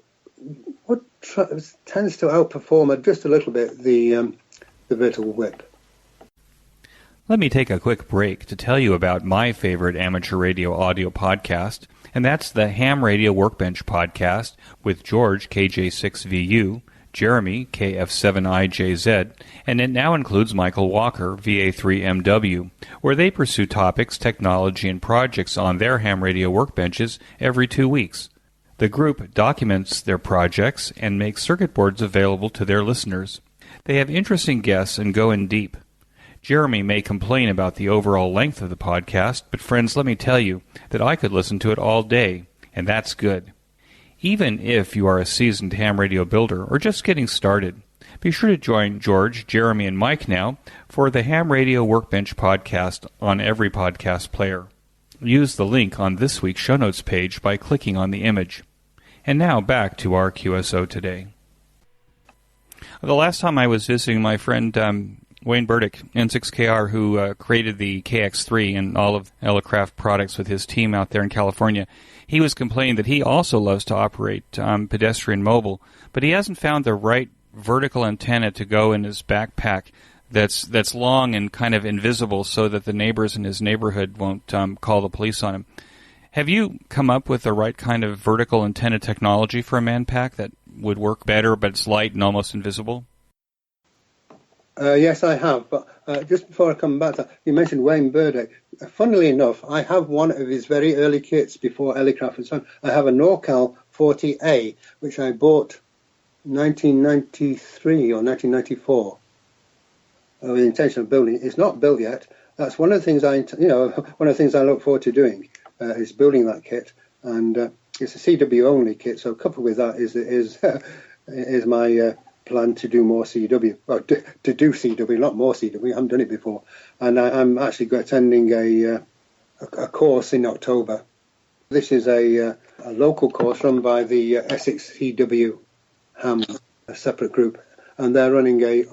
tends to outperform just a little bit the vertical whip. Let me take a quick break to tell you about my favorite amateur radio audio podcast, and that's the Ham Radio Workbench podcast with George, KJ6VU, Jeremy, KF7IJZ, and it now includes Michael Walker, VA3MW, where they pursue topics, technology, and projects on their ham radio workbenches every 2 weeks. The group documents their projects and makes circuit boards available to their listeners. They have interesting guests and go in deep. Jeremy may complain about the overall length of the podcast, but friends, let me tell you that I could listen to it all day, and that's good. Even if you are a seasoned ham radio builder or just getting started, be sure to join George, Jeremy, and Mike now for the Ham Radio Workbench podcast on every podcast player. Use the link on this week's show notes page by clicking on the image. And now back to our QSO Today. The last time I was visiting my friend Wayne Burdick, N6KR, who created the KX3 and all of Elecraft products with his team out there in California, he was complaining that he also loves to operate pedestrian mobile, but he hasn't found the right vertical antenna to go in his backpack that's long and kind of invisible so that the neighbors in his neighborhood won't call the police on him. Have you come up with the right kind of vertical antenna technology for a manpack that would work better, but it's light and almost invisible? Yes, I have. But just before I come back to that, you mentioned Wayne Burdick. Funnily enough, I have one of his very early kits before Elecraft was done. I have a Norcal 40A, which I bought 1993 or 1994 with the intention of building. It's not built yet. That's one of the things I look forward to doing is building that kit. And it's a CW only kit, so coupled with that is my plan to do more CW, or to do CW, not more CW. I haven't done it before, and I'm actually attending a course in October. This is a local course run by the Essex CW Ham, a separate group, and they're running a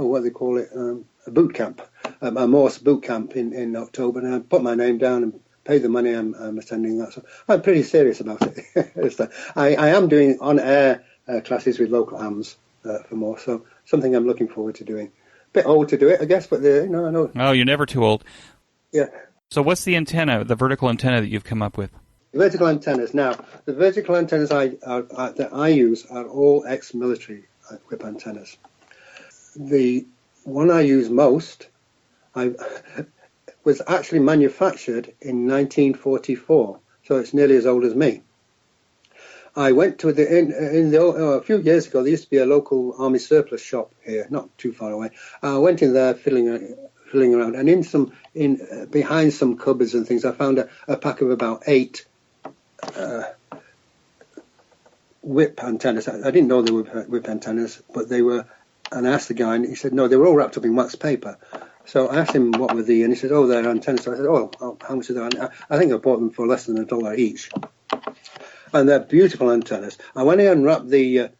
boot camp, a Morse boot camp in October. And I put my name down and pay the money. I'm attending that, so I'm pretty serious about it. I am doing on-air classes with local hams. For more, so something I'm looking forward to doing. Bit old to do it, I guess, but I know. Oh, you're never too old. Yeah. So what's the antenna, the vertical antenna that you've come up with? The vertical antennas. Now, the vertical antennas that I use are all ex-military whip antennas. The one I use most was actually manufactured in 1944, so it's nearly as old as me. I went to a few years ago. There used to be a local army surplus shop here, not too far away. I went in there, fiddling around, and behind some cupboards and things, I found a pack of about 8 whip antennas. I didn't know they were whip antennas, but they were. And I asked the guy, and he said, no, they were all wrapped up in wax paper. So I asked him what were they, and he said, oh, they're antennas. So I said, oh, how much are they? And I think I bought them for less than $1 each. And they're beautiful antennas. I went in and wrapped the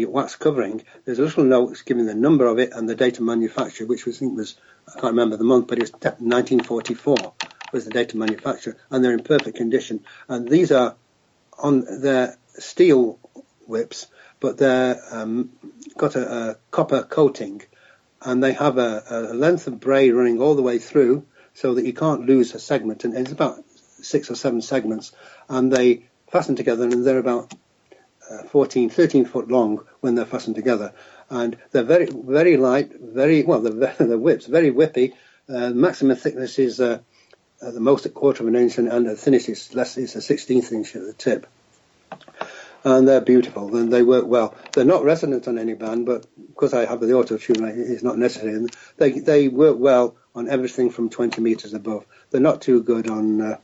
wax covering. There's a little note giving the number of it and the date of manufacture, which I think was, I can't remember the month, but it was 1944 was the date of manufacture, and they're in perfect condition. And these are their steel whips, but they're got a copper coating, and they have a length of braid running all the way through so that you can't lose a segment. And it's about 6 or 7 segments, and they fasten together, and they're about 13 foot long when they're fastened together. And they're very, very light, the whip's very whippy. Maximum thickness is the most at 1/4 of an inch, and the thinnest is a 1/16 inch at the tip. And they're beautiful, and they work well. They're not resonant on any band, but because I have the auto tune, it's not necessary. And they work well on everything from 20 meters above. They're not too good on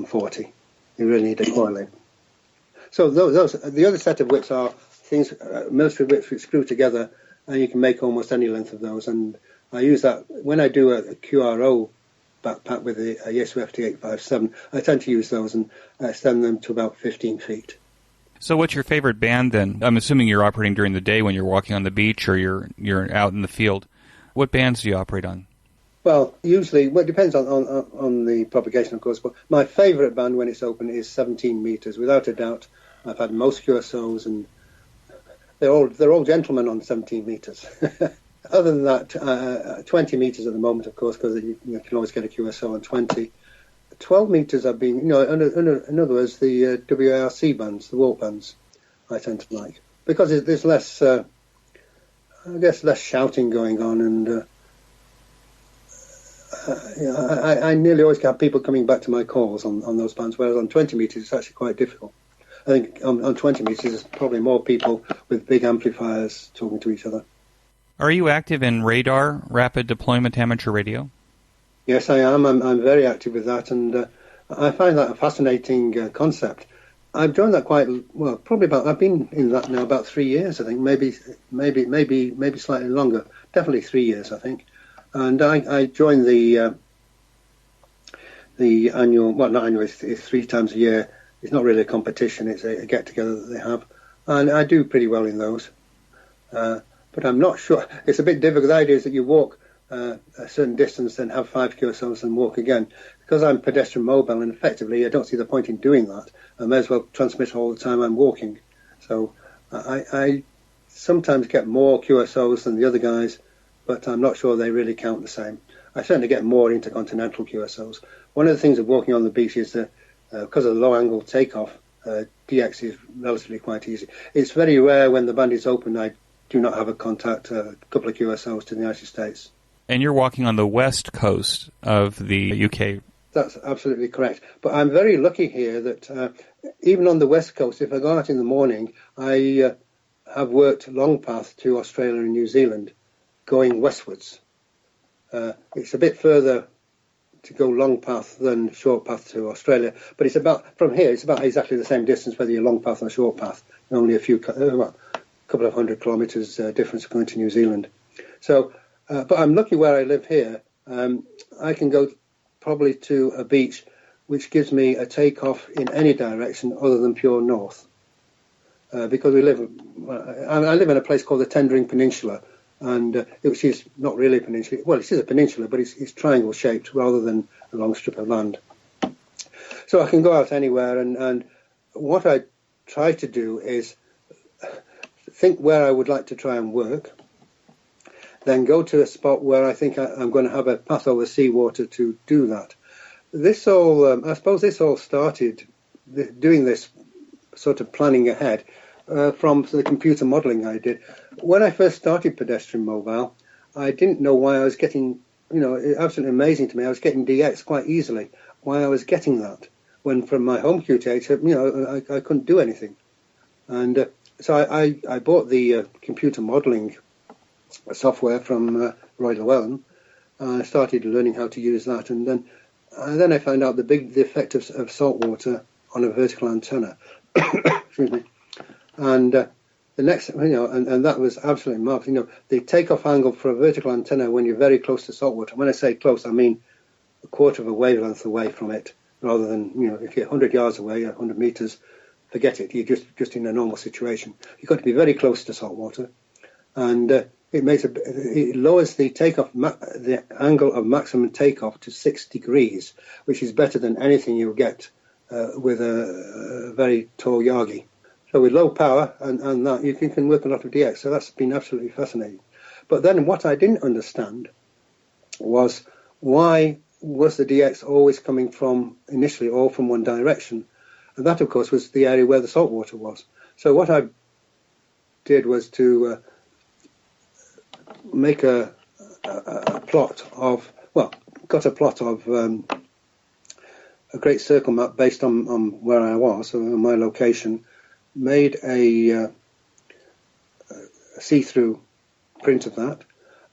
40. You really need a coil in. So the other set of whips are things, military whips which screw together, and you can make almost any length of those. And I use that when I do a QRO backpack with a Yaesu FT857. I tend to use those and extend them to about 15 feet. So what's your favorite band then? I'm assuming you're operating during the day when you're walking on the beach or you're out in the field. What bands do you operate on? Well, usually, it depends on the propagation, of course, but my favourite band when it's open is 17 metres. Without a doubt, I've had most QSOs, and they're all gentlemen on 17 metres. Other than that, 20 metres at the moment, of course, because you can always get a QSO on 20. 12 metres I've been, in other words, the WARC bands, the walk bands, I tend to like. Because there's less, less shouting going on, and I nearly always have people coming back to my calls on those bands, whereas on 20 metres it's actually quite difficult. I think on 20 metres there's probably more people with big amplifiers talking to each other. Are you active in radar, rapid deployment amateur radio? Yes, I am. I'm very active with that, and I find that a fascinating concept. I've joined that quite well. I've been in that now about 3 years, I think. Maybe slightly longer. Definitely 3 years, I think. And I joined the annual. Well, not annual. It's 3 times a year. It's not really a competition. It's a get together that they have, and I do pretty well in those. But I'm not sure. It's a bit difficult. The idea is that you walk a certain distance, then have 5 QSOs and walk again. Because I'm pedestrian mobile, and effectively I don't see the point in doing that. I may as well transmit all the time I'm walking. So I sometimes get more QSOs than the other guys, but I'm not sure they really count the same. I certainly get more intercontinental QSOs. One of the things of walking on the beach is that because of the low angle takeoff, DX is relatively quite easy. It's very rare when the band is open I do not have a contact, a couple of QSOs to the United States. And you're walking on the west coast of the UK. That's absolutely correct. But I'm very lucky here that even on the west coast, if I go out in the morning, I have worked long path to Australia and New Zealand, going westwards. It's a bit further to go long path than short path to Australia, but from here it's about exactly the same distance whether you're long path or short path. Only a couple of 100 kilometres difference going to New Zealand. So, but I'm lucky where I live here. I can go probably to a beach which gives me a takeoff in any direction other than pure north. Because I live in a place called the Tendring Peninsula, and which is not really a peninsula. Well, it is a peninsula, but it's triangle shaped rather than a long strip of land. So I can go out anywhere, and what I try to do is think where I would like to try and work, then go to a spot where I think I'm going to have a path over seawater to do that. I suppose this all started, doing this sort of planning ahead, from the computer modelling I did. When I first started pedestrian mobile, I didn't know why I was getting, absolutely amazing to me, I was getting DX quite easily, why I was getting that. when from my home QTH, I couldn't do anything. And so I bought the computer modelling software from Roy Llewellyn. I started learning how to use that, and then I found out the effect of salt water on a vertical antenna. Excuse me. And the next, and that was absolutely marvelous. The takeoff angle for a vertical antenna when you're very close to salt water. When I say close, I mean a quarter of a wavelength away from it, rather than if you're 100 yards away, 100 meters, forget it. You're just in a normal situation. You've got to be very close to salt water, and it lowers the takeoff, the angle of maximum takeoff to 6 degrees, which is better than anything you'll get with a very tall Yagi. So with low power and that, you can work a lot of DX. So that's been absolutely fascinating. But then what I didn't understand was why was the DX always coming from, initially, all from one direction? And that, of course, was the area where the salt water was. So what I did was to make a plot of, got a plot of a great circle map based on where I was, so on my location, made a see-through print of that,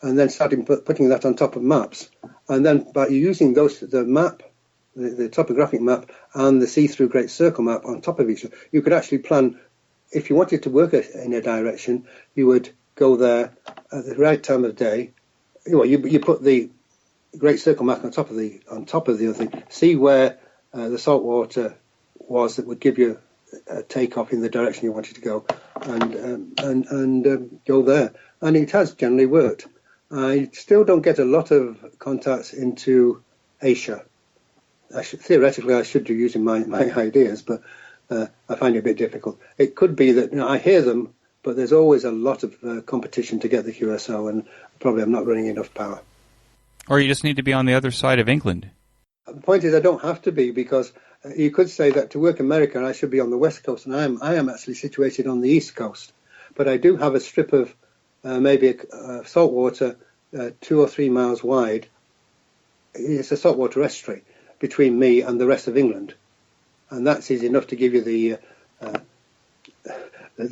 and then started putting that on top of maps. And then by using the map, the topographic map, and the see-through great circle map on top of each other, you could actually plan, if you wanted to work in a direction, you would go there at the right time of day. You put the great circle map on top of the other thing, see where the salt water was that would give you a takeoff in the direction you wanted to go, and go there. And it has generally worked. I still don't get a lot of contacts into Asia. Theoretically, I should do using my ideas, but I find it a bit difficult. It could be that I hear them, but there's always a lot of competition to get the QSO, and probably I'm not running enough power. Or you just need to be on the other side of England. The point is, I don't have to be, because you could say that to work America, I should be on the west coast, and I am actually situated on the east coast. But I do have a strip of maybe salt water 2 or 3 miles wide. It's a saltwater estuary between me and the rest of England, and that's easy enough to give you the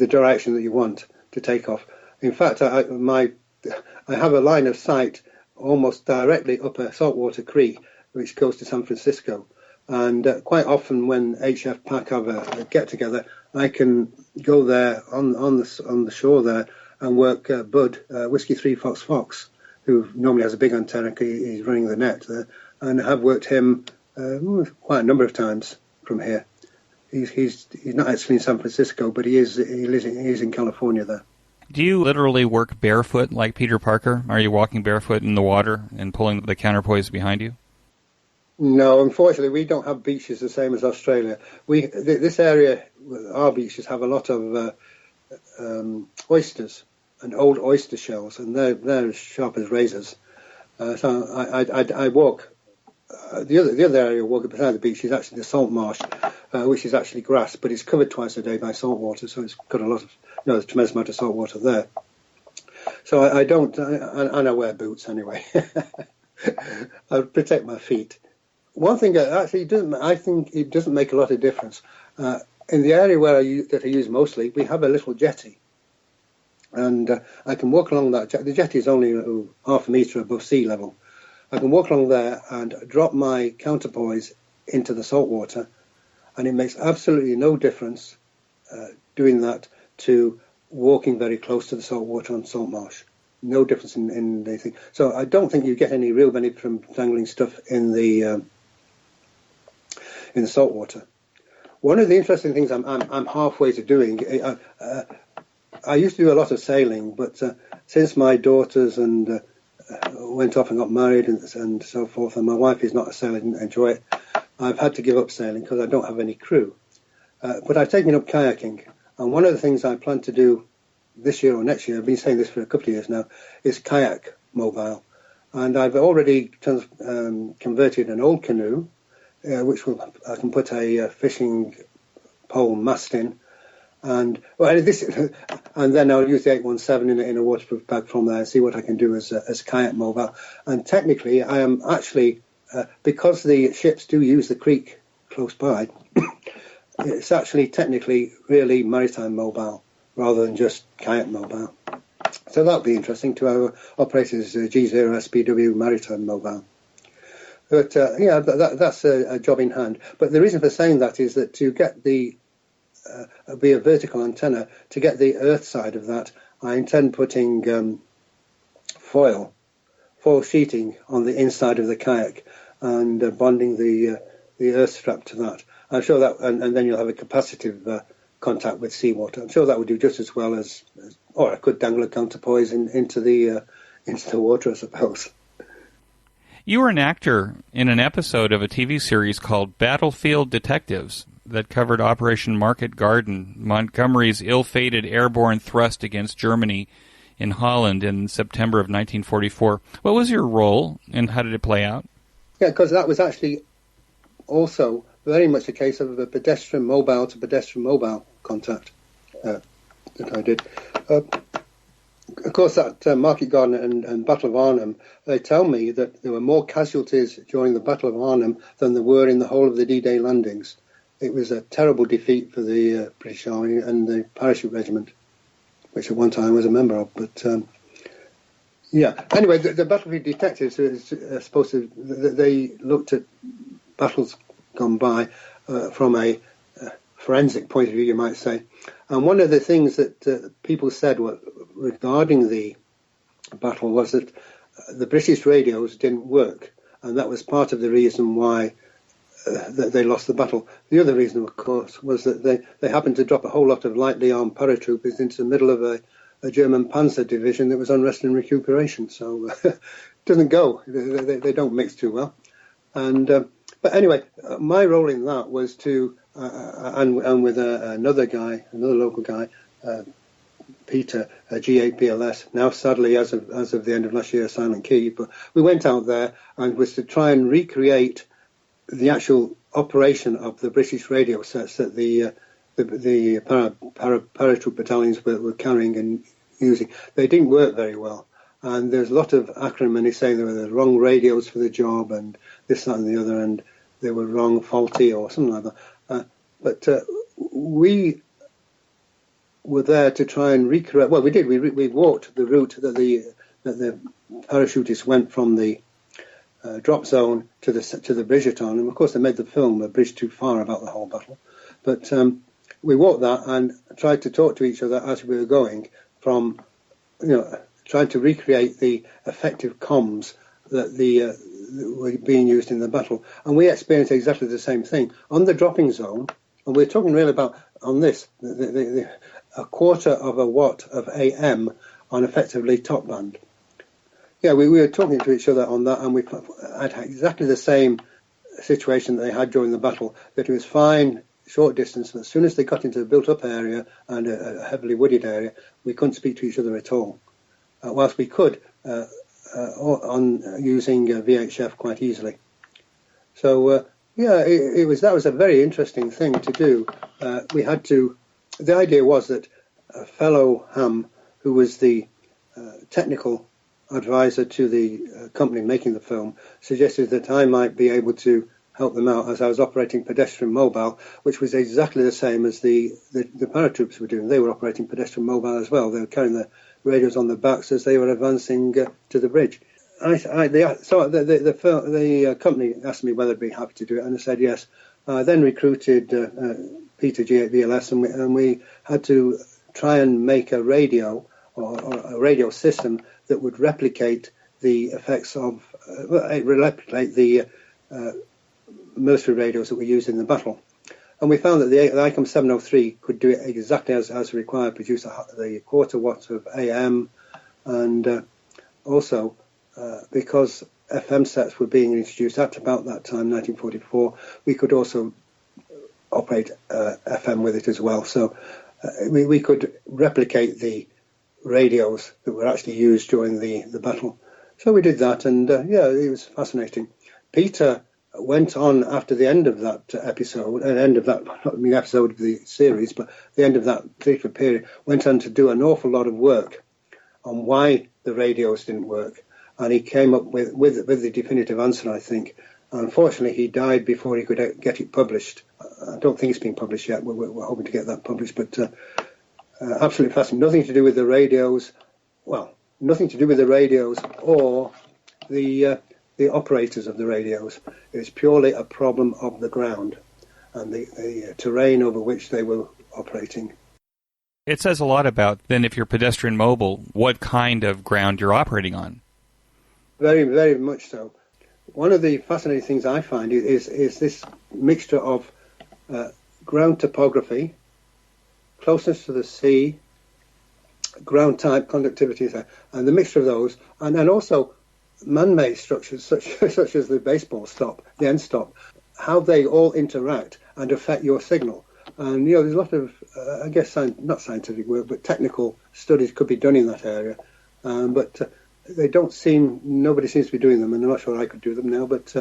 direction that you want to take off. In fact, I have a line of sight almost directly up a saltwater creek which goes to San Francisco, and quite often when HF Pack have a get-together, I can go there on the shore there and work Bud, Whiskey 3 Fox Fox, who normally has a big antenna. He's running the net there, and I have worked him quite a number of times from here. He's not actually in San Francisco, but he's in California there. Do you literally work barefoot like Peter Parker? Are you walking barefoot in the water and pulling the counterpoise behind you? No, unfortunately, we don't have beaches the same as Australia. This area, our beaches have a lot of oysters and old oyster shells, and they're as sharp as razors. So I walk. The other area I walk beside the beach is actually the salt marsh, which is actually grass, but it's covered twice a day by salt water, so it's got a lot of, there's a tremendous amount of salt water there. So I don't, and I wear boots anyway. I protect my feet. One thing actually I think it doesn't make a lot of difference. In the area that I use mostly, we have a little jetty, and I can walk along that. The jetty is only half a metre above sea level. I can walk along there and drop my counterpoise into the salt water, and it makes absolutely no difference doing that to walking very close to the salt water on salt marsh. No difference in anything. So I don't think you get any real benefit from dangling stuff in the salt water. One of the interesting things I'm halfway to doing, I used to do a lot of sailing, but since my daughters and went off and got married and so forth, and my wife is not a sailor, didn't enjoy it, I've had to give up sailing because I don't have any crew. But I've taken up kayaking, and one of the things I plan to do this year or next year, I've been saying this for a couple of years now, is kayak mobile. And I've already converted an old canoe, which I can put a fishing pole mast in, and then I'll use the 817 in a waterproof bag from there and see what I can do as kayak mobile. And technically, I am actually, because the ships do use the creek close by, it's actually technically really maritime mobile rather than just kayak mobile. So that would be interesting to have operated as a G0SBW maritime mobile. But that's a job in hand. But the reason for saying that is that to get be a vertical antenna, to get the earth side of that, I intend putting foil sheeting on the inside of the kayak and bonding the earth strap to that. I'm sure that, and then you'll have a capacitive contact with seawater. I'm sure that would do just as well as or I could dangle a counterpoise into the water, I suppose. You were an actor in an episode of a TV series called Battlefield Detectives that covered Operation Market Garden, Montgomery's ill-fated airborne thrust against Germany in Holland in September of 1944. What was your role and how did it play out? Yeah, because that was actually also very much a case of a pedestrian mobile to pedestrian mobile contact that I did. Of course, that Market Garden and Battle of Arnhem, they tell me that there were more casualties during the Battle of Arnhem than there were in the whole of the D-Day landings. It was a terrible defeat for the British Army and the Parachute Regiment, which at one time I was a member of. But anyway, the Battlefield Detectives are supposed to, they looked at battles gone by from a forensic point of view, you might say. And one of the things that people said regarding the battle was that the British radios didn't work, and that was part of the reason why that they lost the battle. The other reason, of course, was that they happened to drop a whole lot of lightly armed paratroopers into the middle of a German panzer division that was on rest and recuperation. So it doesn't go. They don't mix too well. And but anyway, my role in that was to and with another local guy, Peter, G8BLS, now sadly as of the end of last year, Silent Key, but we went out there and was to try and recreate the actual operation of the British radio sets that the paratroop battalions were carrying and using. They didn't work very well, and there's a lot of acrimony saying they were the wrong radios for the job and this, that and the other, and they were wrong, faulty or something like that. But we were there to try and recreate. Well, we did. We walked the route that the parachutists went from the drop zone to the bridge on, and of course they made the film A Bridge Too Far about the whole battle. But we walked that and tried to talk to each other as we were going, from trying to recreate the effective comms that were being used in the battle, and we experienced exactly the same thing on the dropping zone. And we're talking really about on this a quarter of a watt of AM on effectively top band. Yeah, we were talking to each other on that, and we had exactly the same situation that they had during the battle, that it was fine, short distance, but as soon as they got into a built-up area and a heavily wooded area, we couldn't speak to each other at all, whilst we could on using VHF quite easily. So, that was a very interesting thing to do. The idea was that a fellow ham, who was the technical advisor to the company making the film, suggested that I might be able to help them out as I was operating pedestrian mobile, which was exactly the same as the paratroopers were doing. They were operating pedestrian mobile as well. They were carrying the radios on their backs as they were advancing to the bridge. The company asked me whether I'd be happy to do it, and I said yes. I then recruited Peter G8BLS, and we had to try and make a radio or a radio system that would replicate the effects of replicate the military radios that were used in the battle. And we found that the ICOM 703 could do it exactly as required, produce the quarter watt of AM, and also because FM sets were being introduced at about that time, 1944, we could also operate FM with it as well. So we could replicate the radios that were actually used during the battle. So we did that, and it was fascinating. Peter went on after the end of that episode, not the episode of the series, but the end of that particular period, went on to do an awful lot of work on why the radios didn't work. And he came up with the definitive answer, I think, Unfortunately, he died before he could get it published. I don't think it's been published yet. We're hoping to get that published, but absolutely fascinating. Nothing to do with the radios. Well, nothing to do with the radios or the operators of the radios. It's purely a problem of the ground and the terrain over which they were operating. It says a lot about, then, if you're pedestrian mobile, what kind of ground you're operating on. Very, very much so. One of the fascinating things I find is this mixture of ground topography, closeness to the sea, ground type conductivity, and the mixture of those, and also man-made structures such as the baseball stop, the end stop, how they all interact and affect your signal. And there's a lot of, I guess, not scientific work, but technical studies could be done in that area. But nobody seems to be doing them, and I'm not sure I could do them now. But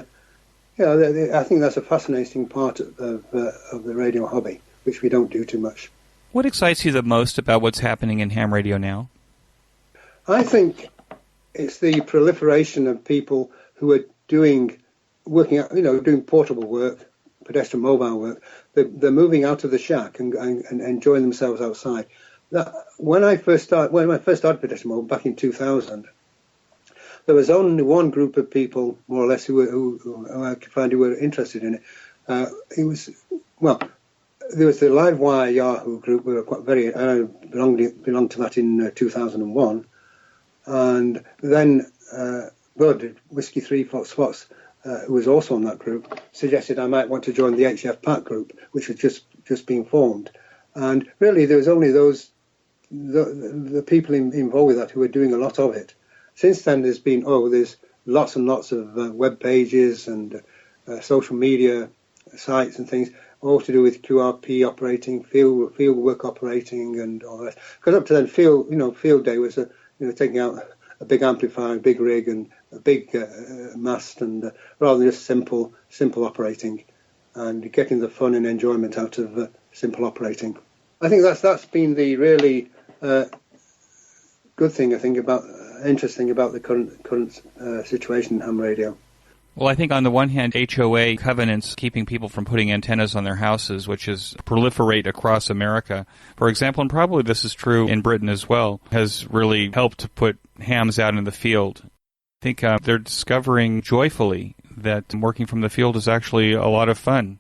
I think that's a fascinating part of the radio hobby, which we don't do too much. What excites you the most about what's happening in ham radio now? I think it's the proliferation of people who are doing portable work, pedestrian mobile work. They're moving out of the shack and enjoying themselves outside. When I first started pedestrian mobile back in 2000, there was only one group of people, more or less, who I could find who were interested in it. There was the Livewire Yahoo group. We were quite I belonged to that in 2001, and then Bud Whiskey 3 Fox, who was also on that group, suggested I might want to join the HF Pack group, which had just been formed. And really, there was only the people involved with that who were doing a lot of it. Since then, there's lots and lots of web pages and social media sites and things, all to do with QRP operating, field work operating, and all that. Because up to then, field day was taking out a big amplifier, a big rig, and a big mast, and rather than just simple operating, and getting the fun and enjoyment out of simple operating. I think that's been the really good thing. I think interesting about the current situation in ham radio. Well, I think on the one hand, HOA covenants keeping people from putting antennas on their houses, which is proliferate across America, for example, and probably this is true in Britain as well, has really helped to put hams out in the field. I think they're discovering joyfully that working from the field is actually a lot of fun.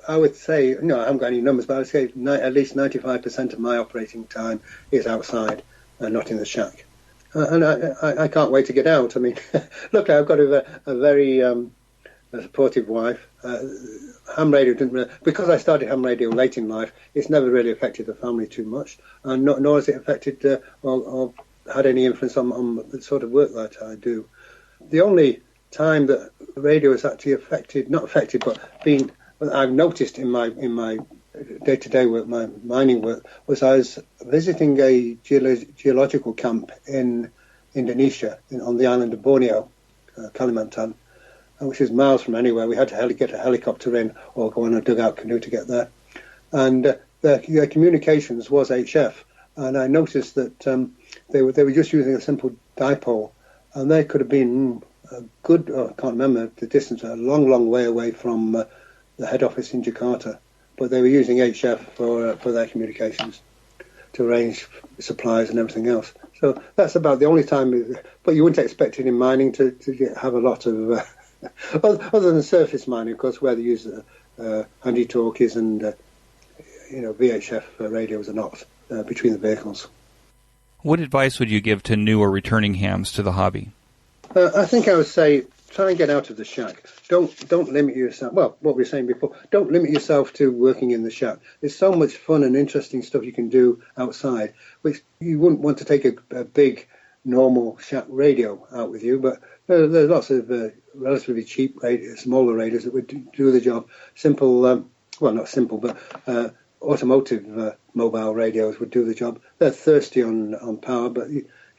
I would say, I haven't got any numbers, but I would say at least 95% of my operating time is outside and not in the shack. And I can't wait to get out. I mean, look, I've got a very supportive wife. Ham radio because I started ham radio late in life, it's never really affected the family too much, and nor has it affected or had any influence on the sort of work that I do. The only time that radio is actually I've noticed in my day-to-day work, my mining work, was I was visiting a geological camp in Indonesia, on the island of Borneo, Kalimantan, which is miles from anywhere. We had to get a helicopter in or go on a dugout canoe to get there. And their communications was HF, and I noticed that they were just using a simple dipole, and they could have been a good, I can't remember the distance, a long, long way away from the head office in Jakarta. But they were using HF for their communications to arrange supplies and everything else. So that's about the only time. But you wouldn't expect it in mining to have a lot of, other than surface mining, of course, where they use handy talkies and VHF radios or not between the vehicles. What advice would you give to new or returning hams to the hobby? I think I would say try and get out of the shack. Don't limit yourself. Well, what we were saying before, don't limit yourself to working in the shack. There's so much fun and interesting stuff you can do outside, which you wouldn't want to take a big, normal shack radio out with you. But there's lots of relatively cheap smaller radios that would do the job. Simple, not simple, but automotive mobile radios would do the job. They're thirsty on power, but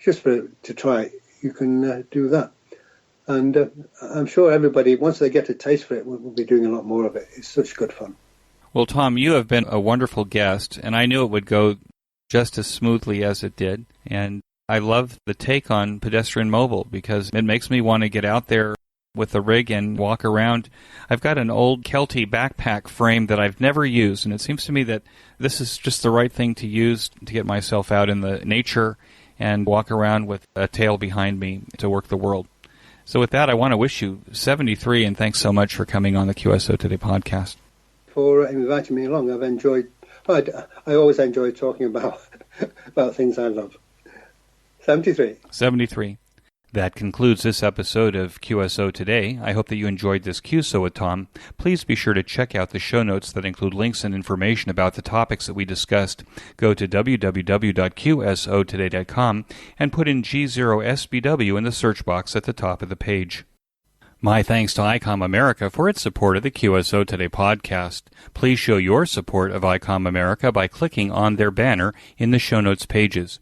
just to try it, you can do that. And I'm sure everybody, once they get a taste for it, will be doing a lot more of it. It's such good fun. Well, Tom, you have been a wonderful guest, and I knew it would go just as smoothly as it did. And I love the take on pedestrian mobile because it makes me want to get out there with the rig and walk around. I've got an old Kelty backpack frame that I've never used, and it seems to me that this is just the right thing to use to get myself out in the nature and walk around with a tail behind me to work the world. So with that, I want to wish you 73, and thanks so much for coming on the QSO Today podcast. For inviting me along. I've enjoyed. I always enjoy talking about things I love. 73. 73. That concludes this episode of QSO Today. I hope that you enjoyed this QSO with Tom. Please be sure to check out the show notes that include links and information about the topics that we discussed. Go to www.qsotoday.com and put in G0SBW in the search box at the top of the page. My thanks to ICOM America for its support of the QSO Today podcast. Please show your support of ICOM America by clicking on their banner in the show notes pages.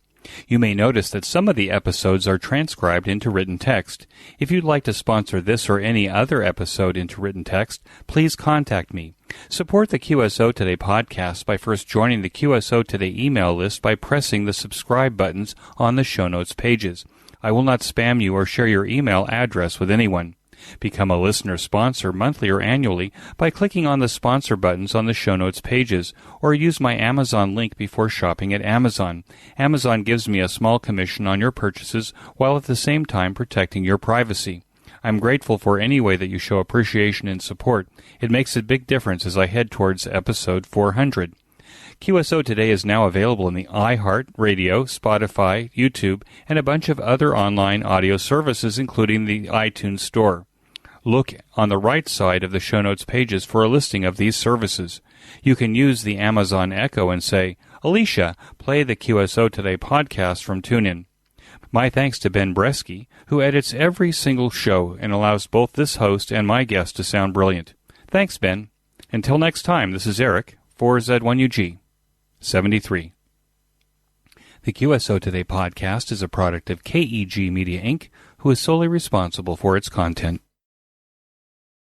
You may notice that some of the episodes are transcribed into written text. If you'd like to sponsor this or any other episode into written text, please contact me. Support the QSO Today podcast by first joining the QSO Today email list by pressing the subscribe buttons on the show notes pages. I will not spam you or share your email address with anyone. Become a listener sponsor monthly or annually by clicking on the sponsor buttons on the show notes pages, or use my Amazon link before shopping at Amazon. Amazon gives me a small commission on your purchases while at the same time protecting your privacy. I'm grateful for any way that you show appreciation and support. It makes a big difference as I head towards episode 400. QSO Today is now available in the iHeart, Radio, Spotify, YouTube, and a bunch of other online audio services, including the iTunes Store. Look on the right side of the show notes pages for a listing of these services. You can use the Amazon Echo and say, "Alicia, play the QSO Today podcast from TuneIn." My thanks to Ben Bresky, who edits every single show and allows both this host and my guest to sound brilliant. Thanks, Ben. Until next time, this is Eric, 4Z1UG, 73. The QSO Today podcast is a product of KEG Media Inc., who is solely responsible for its content.